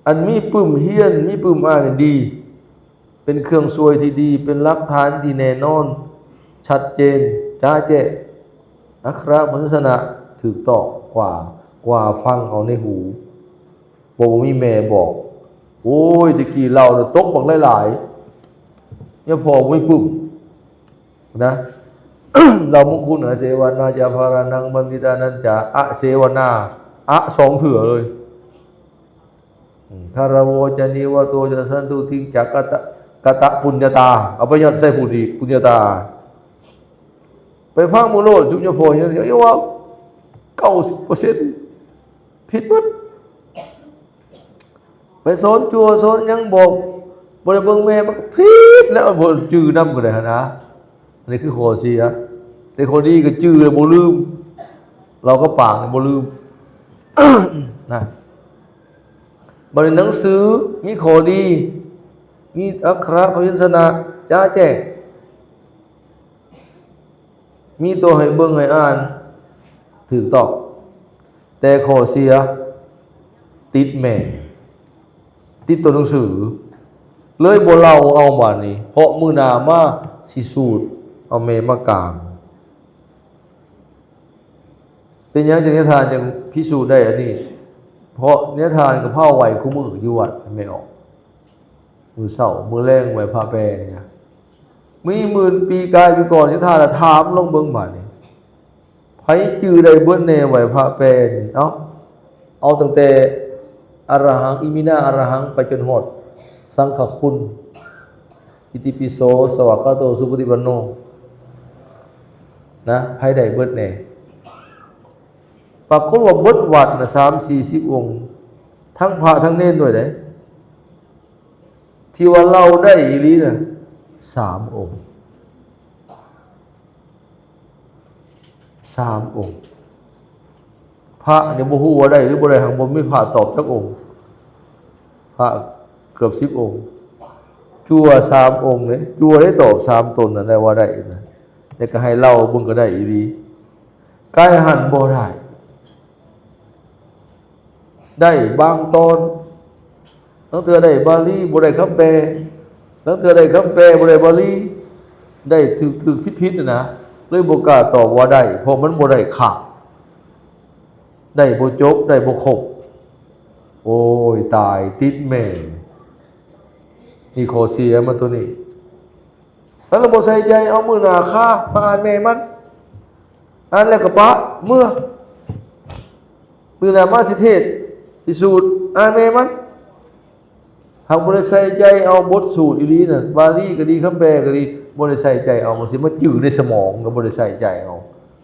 อันมีปึ้มเฮียนมีปึ้มอ่านดีเป็นเครื่องช่วยที่ดีเป็นหลักฐานที่แน่นอนชัดเจนจ้าแจ้อัคระพุทธศาสนาถูกต้องกว่าฟังเอาในหูบ่มีแม่บอกโอ้ยตะกี้เราตกบักหลายๆเนี่ยพอไม่ปึ้มนะ เรามุคุณเสวนาจาภารานังบัณฑิตานันจาอะเสวนาอะสองเถื่อเลยคารโวจนิวโตจะสันตุทิงจักกตะปุญญาตาเอาไปยัดใส่ปุญญาตาไปฟังมุโลดจุญโพอย่างนี้ว่า90%ผิดหมดไปสอนจัวสอนยังบอกบ่ได้เบิ่งแม่มันผิดแล้วบ่จื้อนำก็ได้นะอันนี้คือข้อเสียแต่คนดีก็จื้อแล้วบ่ลืมเราก็ปากบ่ลืม นะบ่ได้หนังสือมีข้อดีมีอักขระพยัญชนะจ้าแจ้งมีตัวให้เบิ่งให้อ่านถูกต้องแต่ข้อเสียติดแม่ติดตัวหนังสือเลยบ่เล่าเอาบัดนี้เพราะมื้อหน้ามาสิสูตรเอาแม่มากลางเป็นหยังจังนิทานจังพิสูจน์ได้อันนี้เพราะนิทานกับเผาไหวคู่มืออยู่วัดไม่ออกมือเศร้ามือแรงไหวพาแปรเนี่ยมีหมื่นปีกายปีก่อนนิทานถามลงเบิ่งบัดนี้ไผจื้อได้เบิดแน่ไหวพระแปรนี่เอาตั้งแต่อรหังอิมินาอรหังไปจนหดสังฆคุณอิติปิโสสวากขาโตสุปฏิปันโนนะให้ได้เบิดแน่ปรากฏว่าเบิดวัดนะ30-40 องค์ทั้งพระทั้งเนรด้วยเด้ที่ว่าเราได้อีหลีน่ะ3 องค์3 องค์พระเนี่ยบ่ฮู้ว่าได้หรือบ่ได้หังบ่มีพระตอบจักองค์พระเกือบ10 องค์จั่ว3 องค์เด้จั่วได้ตอบ3 ตนน่ะได้ว่าได้นะแต่ก็ให้เล่าเบิ่งก็ได้อีหลีกายหันบ่ได้บางตอนทั้งเทื่อได้บาลีบ่ได้คำแปลทั้งเทื่อได้คำแปลบ่ได้บาลีได้ถูกผิดๆนะเลยบ่กล้าตอบว่าได้เพราะมันบ่ได้ขาดได้บ่จบได้บ่ครบโอ้ยตายติดแม่นี่ข้อเสียมันตัวนี้แล้วเราบ่ใส่ใจเอามือหน้าค่ามาอ่านแม่มันอ่านแล้วก็ปะเมื่อมือหน้ามาสิเทศสิสูตรอ่านแม่มันหากบ่ได้ใส่ใจเอาบทสูตรอีหลีน่ะบาลีก็ดีคำแปลก็ดีบ่ได้ใส่ใจเอามันสิมาจื้อในสมองก็บ่ได้ใส่ใจเอา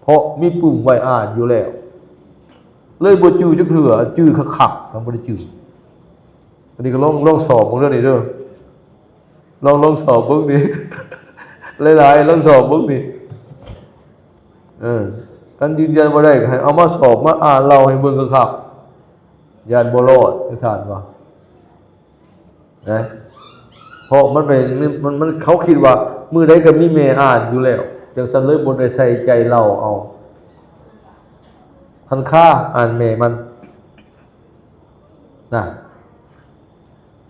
เพราะมีปุ่มไว้อ่านอยู่แล้วเลยบ่จื้อจักเทื่อจื้อคักๆมันบ่ได้จื้ออันนี้ก็ลองสอบเบิ่งเด้อนี่เด้อลองสอบเบิ่งดิ หลายๆลองสอบเบิ่งดิกันยืนยันบ่ได้ก็ให้เอามาสอบมาอ่านเล่าให้เบิ่งคักๆญาณบ่รอดคือท่านว่านะเพราะมันเป็นมันเขาคิดว่ามื้อใดก็มีแม่อ่านอยู่แล้วจังซั่นเลยบ่ได้ใส่ใจเล่าเอาคันค่าอ่านแม่มันนะ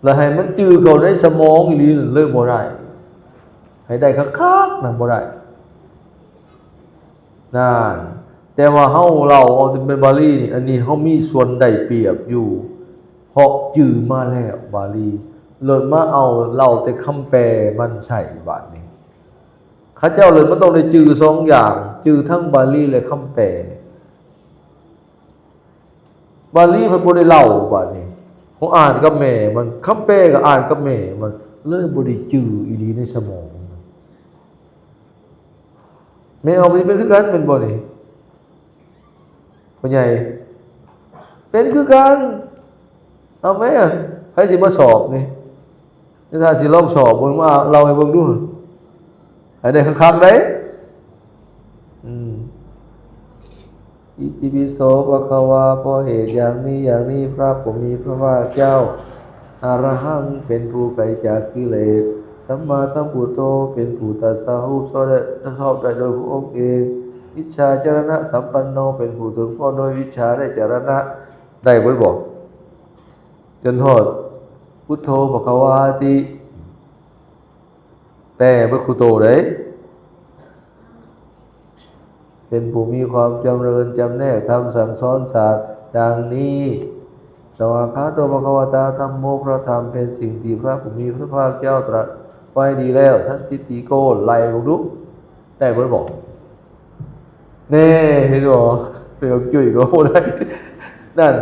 แล้วให้มันจื้อเข้าในสมองอีหลีนั่นเลยบ่ได้ให้ได้คักๆนั่นบ่ได้นั่นแต่ว่าเฮาเราเอาเป็นบาลีนี่อันนี้เฮามีส่วนได้เปรียบอยู่เพราะจื้อมาแล้วบาลีเลิศมาเอาเล่าแต่คำแปลมันใส่บาดนี้ข้าเจ้าเลยมันต้องได้จื้อ2 อย่างจื้อทั้งบาลีและคำแปลบาลีเพิ่นบ่ได้เล่าบาดนี้ผมอ่านกับแม่มันคำแปลก็อ่านกับแม่มันเลยบ่ได้จื้ออีหลีในสมองแม่เอาไปเป็นคือกันเป็นบ่นี่พ่อใหญ่ เป็นคือกันเอาไหมให้สิมาสอบนี่ถ้าสิลองสอบเบิ่งว่าเราให้เบิ่งดูให้ได้คักๆได้อิติปิโสภะคะวาเพราะเหตุอย่างนี้อย่างนี้พระผู้มีพระภาคเจ้าอรหังเป็นผู้ไกลจากกิเลสสัมมาสัมพุทโธเป็นผู้ตรัสรู้ชอบได้โดยพระองค์เองวิชาจรณะสัมปันโนเป็นผู้ถึงพร้อมโดยวิชาได้จรณะได้บ่บอกจนทอดพุทโธภควาติแต่พระครูโตได้เป็นผู้มีความจำเริญจำแนกทำสั่งสอนศาสตร์ดังนี้สวากขาโตภควตาธัมโมพระธรรมเป็นสิ่งที่พระผู้มีพระภาคเจ้าตรัสไว้ดีแล้วสันติติโกไล่ลงดูได้บ่บอกเน่เห็นบ่ไปเอาจุ้ยก็บ่ได้นั่น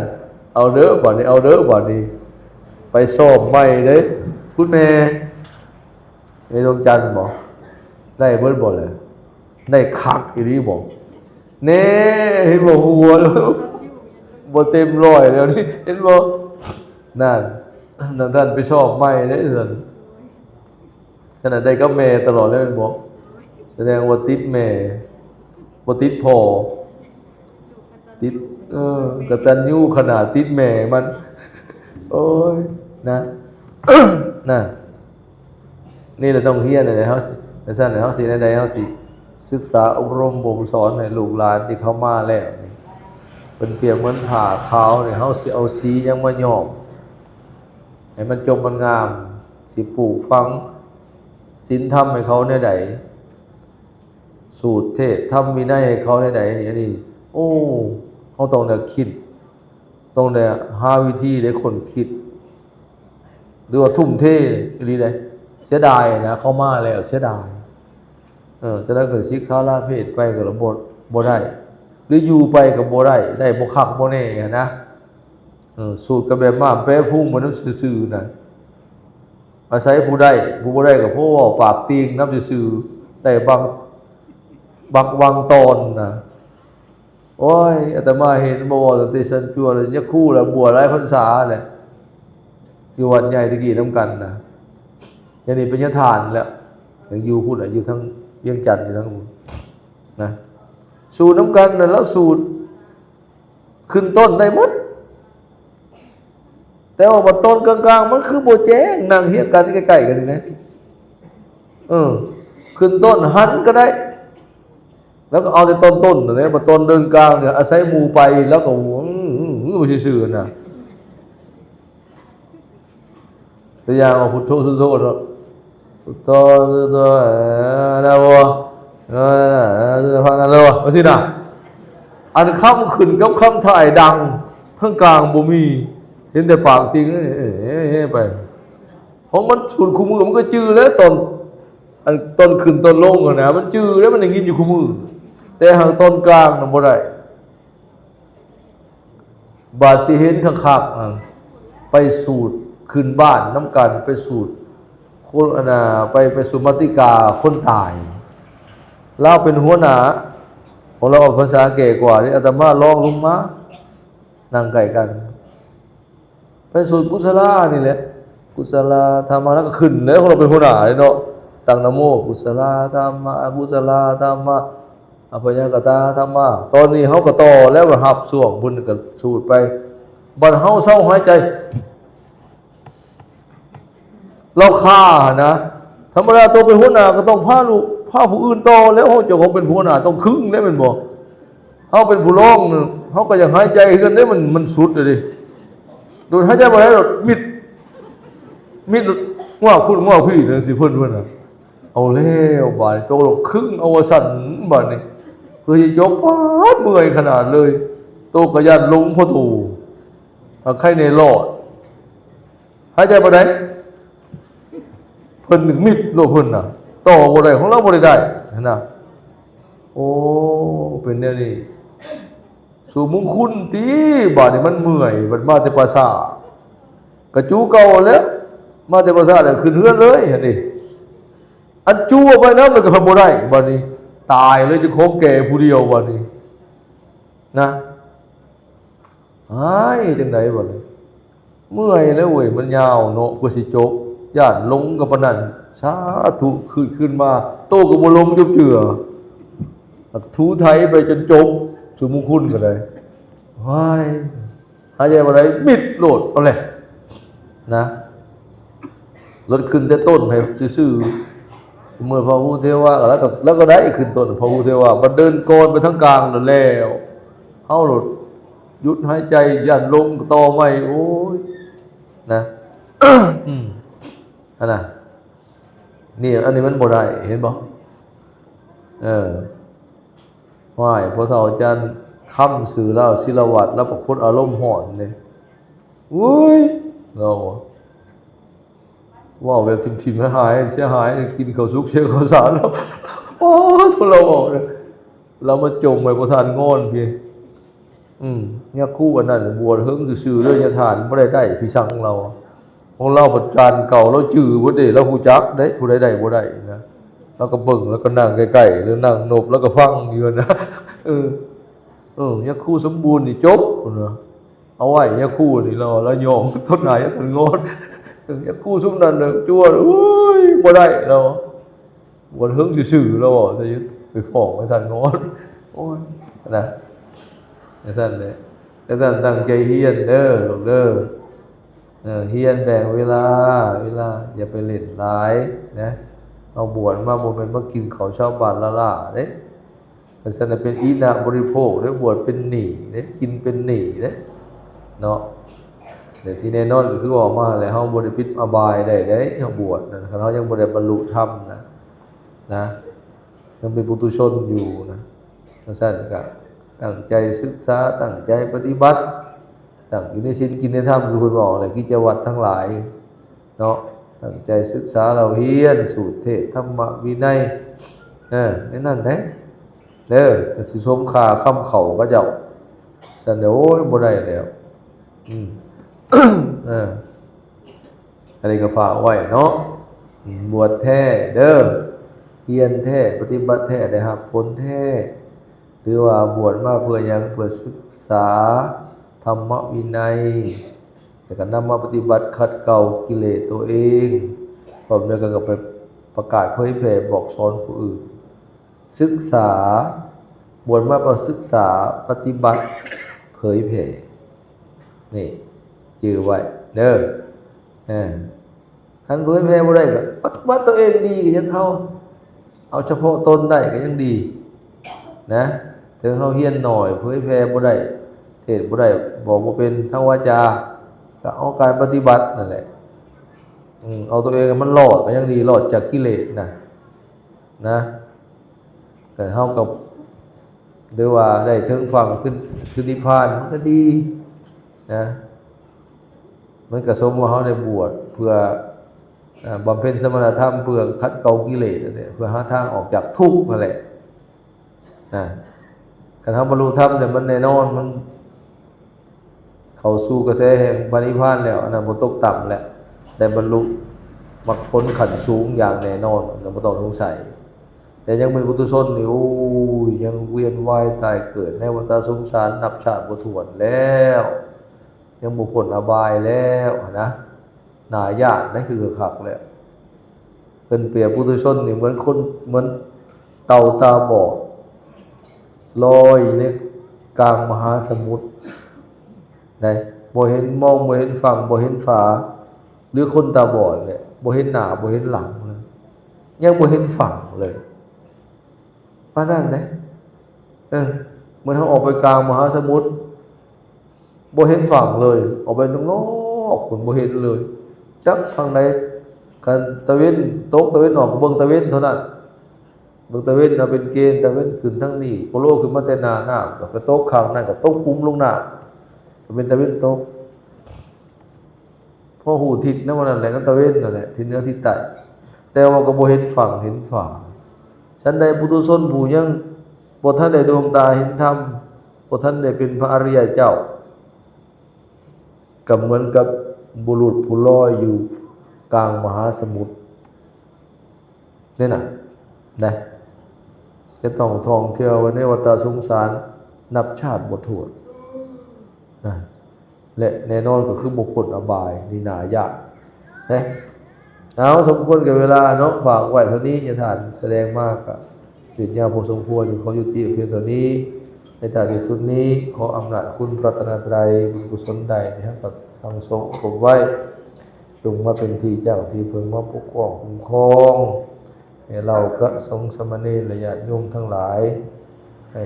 เอาเด้อบ่นี่เอาเด้อบ่นี่ไปสอบใหม่เด้คุณแม่ในดวงจันทร์บ่ได้เบิดบ่เลยได้คักอีหลีบ่เน่เห็นบ่หัวบ่เต็มร้อยแล้วนี่เห็นบ่นั่นท่านไปสอบใหม่เด้ท่านขนาดได้กับแม่ตลอดเลยบ่แสดงว่าติดแม่บ่ติดพ่อติดกตัญญูขนาดติดแม่มันโอ้ยนะน่ะนี่เราต้องเฮียนในเฮาสิในซั่นเฮาสิในใดเฮาสิศึกษาอบรมบ่มสอนให้ลูกหลานที่เข้ามาแล้วนี่เพิ่นเปรียบเหมือนผ้าขาวนี่เฮาสิเอาสียังมาย้อมให้มันจบมันงามสิปลูกฝังศีลธรรมให้เขาแนวใดสูตรเทศธรรมวินัยให้เขาแนวใดนี่อันนี้โอ้เฮาต้องได้คิดต้องได้หาวิธีได้คนคิดหรือว่าทุ่มเทอีหลีได้เสียดายนะเข้ามาแล้วเสียดายจะได้เกิดสิกขาลาเพศไปก็บ่ได้หรืออยู่ไปก็บ่ได้บ่คักบ่แน่นะสูตรก็แบบมาแปะพุ่งบ่นำซื่อๆน่ะอาศัยผู้ใดผู้บ่ได้ก็เพราะว่าปากติงนำซื่อๆได้บางวังตอนน่ะโอ้ยอาตมาเห็นบ่ว่าตั้งแต่ชั้นจั่วเลยยะคู่แล้วบวชหลายพรรษาแหละอยู่วัดใหญ่ตะกี้นำกันน่ะอย่างนี้เป็นยะทานแล้วยังอยู่พุ่นน่ะอยู่ทั้งเวียงจันทน์อยู่ทั้งนะสูตรนำกันน่ะแล้วสูตรขึ้นต้นได้หมดแต่ว่าบัดต้นกลางๆมันคือบ่แจ้งนั่งเฮียงกันใกล้ๆกันนี่นะขึ้นต้นหันก็ได้แล้วก็เอาแต่ต้นๆเนี่ยบัดต้นเดินกลางเนี่ยอาศัยหมู่ไปแล้วก็บ่ซื่อๆน่ะตัวอย่างว่าพุทโธสุโธเนาะพุทโธสุโธนะโวพานะโลว่าสิน่ะอันคำขึ้นกับคำถ่ายดังทั้งกลางบ่มีเห็นแต่ปากติงไปของมันสุดคู่มือมันก็จื้อแล้วต้นขึ้นต้นลงนะมันจื้อแล้วมันได้ยินอยู่คู่มือแต่หางต้นกลางน่ะบ่ได้บาดสิเห็นคักๆไปสูตรขึ้นบ้านน้ำกันไปสูตรคนไปสูตรมัตติกาคนตายเราเป็นหัวหน้าของเราภาษาเก๋กว่านี่อาตมาลองลงมานั่งใกล้กันไปสูตรกุศลานี่แหละกุศลาธรรมะแล้วก็ขึ้นแล้วเราเป็นหัวหน้าเนาะตั้งนะโมกุศลาธรรมะกุศลาธรรมะอภัยกตาธรรมะตอนนี้เฮาก็ต่อแล้วหับส่วงบุญก็สูตรไปบัดเฮาเศร้าหายใจเราฆ่านะธรรมดาตัวเป็นหัวหน้าก็ต้องพาผู้อื่นต่อแล้วเฮาเจ้าของเป็นหัวหน้าต้องครึ่งได้แม่นบ่เฮาเป็นผู้ร้องเฮาก็อยากหายใจกันได้มันสุดเลยดิโดนหายใจบ่ได้ดอกมิดง้อคุณง้อพี่จังสิเพิ่นน่ะเอาแล้วบาดโตลงครึ่งเอาสั่นบาดนี้คือสิจบปาดเมื่อยขนาดเลยโตก็ยันลงพอถูใครในรอดหายใจบ่ได้เพิ่นนึงมิดโลเพิ่นน่ะต่อบ่ได้ของเราบ่ได้นะโอ้เป็นแนวนี้สู่มงคุณติบาดนี้มันเมื่อยบัดมาแต่ภาษากระจูเก่าแล้วมาแต่ภาษาแล้วขึ้นเฮือนเลยเห็นดิอันจูไปนำแล้วก็ทำบ่ได้บัดนี้ตายเลยจะคงแก่ผู้เดียวบัดนี้นะ หายจังไดบ่เนี่ยเมื่อยแล้วเว้ยมันยาวเนาะกว่าสิจบย่านลงกับปานนั้นสาธุขึ้นมาโตก็บ่ลงจบเจือถูไทยไปจนจบสุมงคุณก็ได้หายหายใจบ่ได้มิดโลดเอาแหละนะรถขึ้นแต่ต้นให้ซื่อๆเมื่อพระหูเทวาแล้วก็ได้ขึ้นต้นพระหูเทวาบ่เดินก่อนไปทั้งกลางแล้วเฮาโลดหยุดหายใจย่านลงต่อไม่โอ้ยนะอันน่ะนี่อันนี้มันบ่ได้เห็นบ่ว่ายพระเฒ่าอาจารย์ค้ำสื่อแล้วศิลวัตรแล้วประคุณอารมณ์ห่อนเลยอุ้ยเราว่าแบบทิมๆหายเสียหายกินข้าวสุกเสียข้าวสารแล้วโอ้ทุเราบอกเลยเรามาจมไปประทานงอนพี่เนี่ยคู่อันนั้นบวชเฮิงซื่อๆเรื่องยาทานบ่ได้พี่สั่งเราของเราประจานเก่าเราจื้อบ่ได้เราฮู้จักได้ผู้ใดได้บ่ได้นะแล้วก็เบิ่งแล้วก็นั่งใกล้ๆหรือนั่งนบแล้วก็ฟังอยู่นะเนี่ยคู่สมบูรณ์นี่จบนะเอาไว้เนี่ยคู่นี่เรายอมทนหายทนงอนเนี่ยคู่ซุมนั้นน่ะจั่วโอ้ยบ่ได้เราบวชเฮิงซื่อๆเราจะไปฟ้องให้ท่านงอนโอ้ยนะไอ้สั่นเลยไอ้สั่นตั้งใจเฮียนเด้อลูกเด้อเฮียนแบ่งเวลาอย่าไปเล่นหลายนะเอาบวชมาบ่แม่นมากินข้าวชาวบ้านละๆเด้ไอ้สั่นเป็นอีนะบริโภคเด้บวชเป็นหนี้เด้กินเป็นหนี้เด้เนาะแต่ที่แน่นอนก็คือออกมาแล้วเฮาบ่ได้ปิดอบายได้เฮาบวชนั่นคันเฮายังบ่ได้บรรลุธรรมนะยังเป็นปุถุชนอยู่นะสั่นก็ตั้งใจศึกษาตั้งใจปฏิบัติตั้งอยู่ในศีลกินในธรรมคือเพิ่นบอกเลยกิจวัตรทั้งหลายเนาะตั้งใจศึกษาเราเรียนสูตรเทศธรรมวินัยนั่นแหละสิสมค่าคำเขาก็เจ้าซั่นโอ้ยบ่ได้แล้วอันนี้ก็ฝากไว้เนาะบวชแท้เด้อเรียนแท้ปฏิบัติแท้ได้รับผลแท้หรือว่าบวชมาเพื่อยังเพื่อศึกษาธรรมวินัยแต่ก็นำมาปฏิบัติขัดเกลากิเลสตัวเองพร้อมด้วยกันก็ไปประกาศเผยแผ่บอกสอนผู้อื่นศึกษาบวชมาเพื่อศึกษาปฏิบัติเผยแผ่นี่จื่อไว้เด้อคันเผยแผ่บ่ได้ก็ปฏิบัติตัวเองดีก็ยังเอาเฉพาะตนได้ก็ยังดีนะถึงเฮาเฮียนหน่อยเผยแผ่บ่ได้เทศบ่ได้บอกบ่เป็นทางวาจาก็เอาการปฏิบัตินั่นแหละเอาตัวเองมันรอดก็ยังดีรอดจากกิเลสนะแต่เฮากับหรือว่าได้ถึงฝั่งขึ้นนิพพานมันก็ดีนะมันก็สมว่าเฮาได้บวชเพื่อบำเพ็ญสมณธรรมเพื่อขัดเกลากิเลสนั่นแหละเพื่อหาทางออกจากทุกข์นั่นแหละการทำบรรลุธรรมเนี่ยมันแน่นอนมันเข้าสู่กระแสแห่งพระนิพพานแล้วอันนั้นบ่ตกต่ำแหละได้บรรลุมรรคผลขั้นสูงอย่างแน่นอนเราบ่ต้องสงสัยแต่ยังเป็นปุถุชนอยู่ ยังเวียนว่ายตายเกิดในวัฏสงสารนับชาติบ่ถ้วนแล้วยังบ่พ้นอบายแล้วนะน่าญาตินั่นคือคักแล้วเพิ่นเปรียบปุถุชนนี่เหมือนคนเหมือนเต่าตาบอดลอยในกลางมหาสมุทรได้บ่เห็นมองบ่เห็นฝั่งบ่เห็นฝาหรือคนตาบอดเนี่ยบ่เห็นหน้าบ่เห็นหลังเลยยังบ่เห็นฝั่งเลยปานนั้นเด้เหมือนเฮาออกไปกลางมหาสมุทรบ่เห็นฝั่งเลยออกไปนอกๆคุณบ่เห็นเลยจักทางใดกันตะเวนตกตะเวนออกเบิ่งตะเวนเท่านั้นเบิ่งตะเวนน่ะเป็นเกณฑ์ตะเวนขึ้นทางนี้โปโลขึ้นมาแต่น้ำก็ไปตกข้างนั้นก็ตกปุ้มลงน้ำก็เป็นตะเวนตกพอหูทิศนั่นนั่นแหละนั่นตะเวนนั่นแหละทิศเหนือทิศใต้แต่ว่าก็บ่เห็นฝั่งเห็นฝาฉันใดปุถุชนผู้ยังบ่ทันได้ดวงตาเห็นธรรมบ่ทันได้เป็นพระอริยเจ้าก็เหมือนกับบุรุษผู้ลอยอยู่กลางมหาสมุทรนี่น่ะจะต้องท่องเที่ยวในวัฏสงสารนับชาติบ่ถ้วนนะ และแน่นอนก็คือบุคคลอบายนี่น่ายากนะเอาสมควรกับเวลาเนาะฝากไว้เท่านี้อย่าทานแสดงมากก็เป็นยาวพอสมควรขอยุติเพียงเท่านี้ในท้ายที่สุดนี้ขออำนาจคุณพระรัตนตรัยบุญกุศลใดนะครับสังสมผมไว้จงมาเป็นที่เจ้าที่เพิ่งมาปกป้องคุ้มครองให้เราพระสงฆ์สมณีและญาติโยมทั้งหลายให้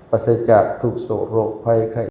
ปราศจากทุกโศกโรคภัยไข้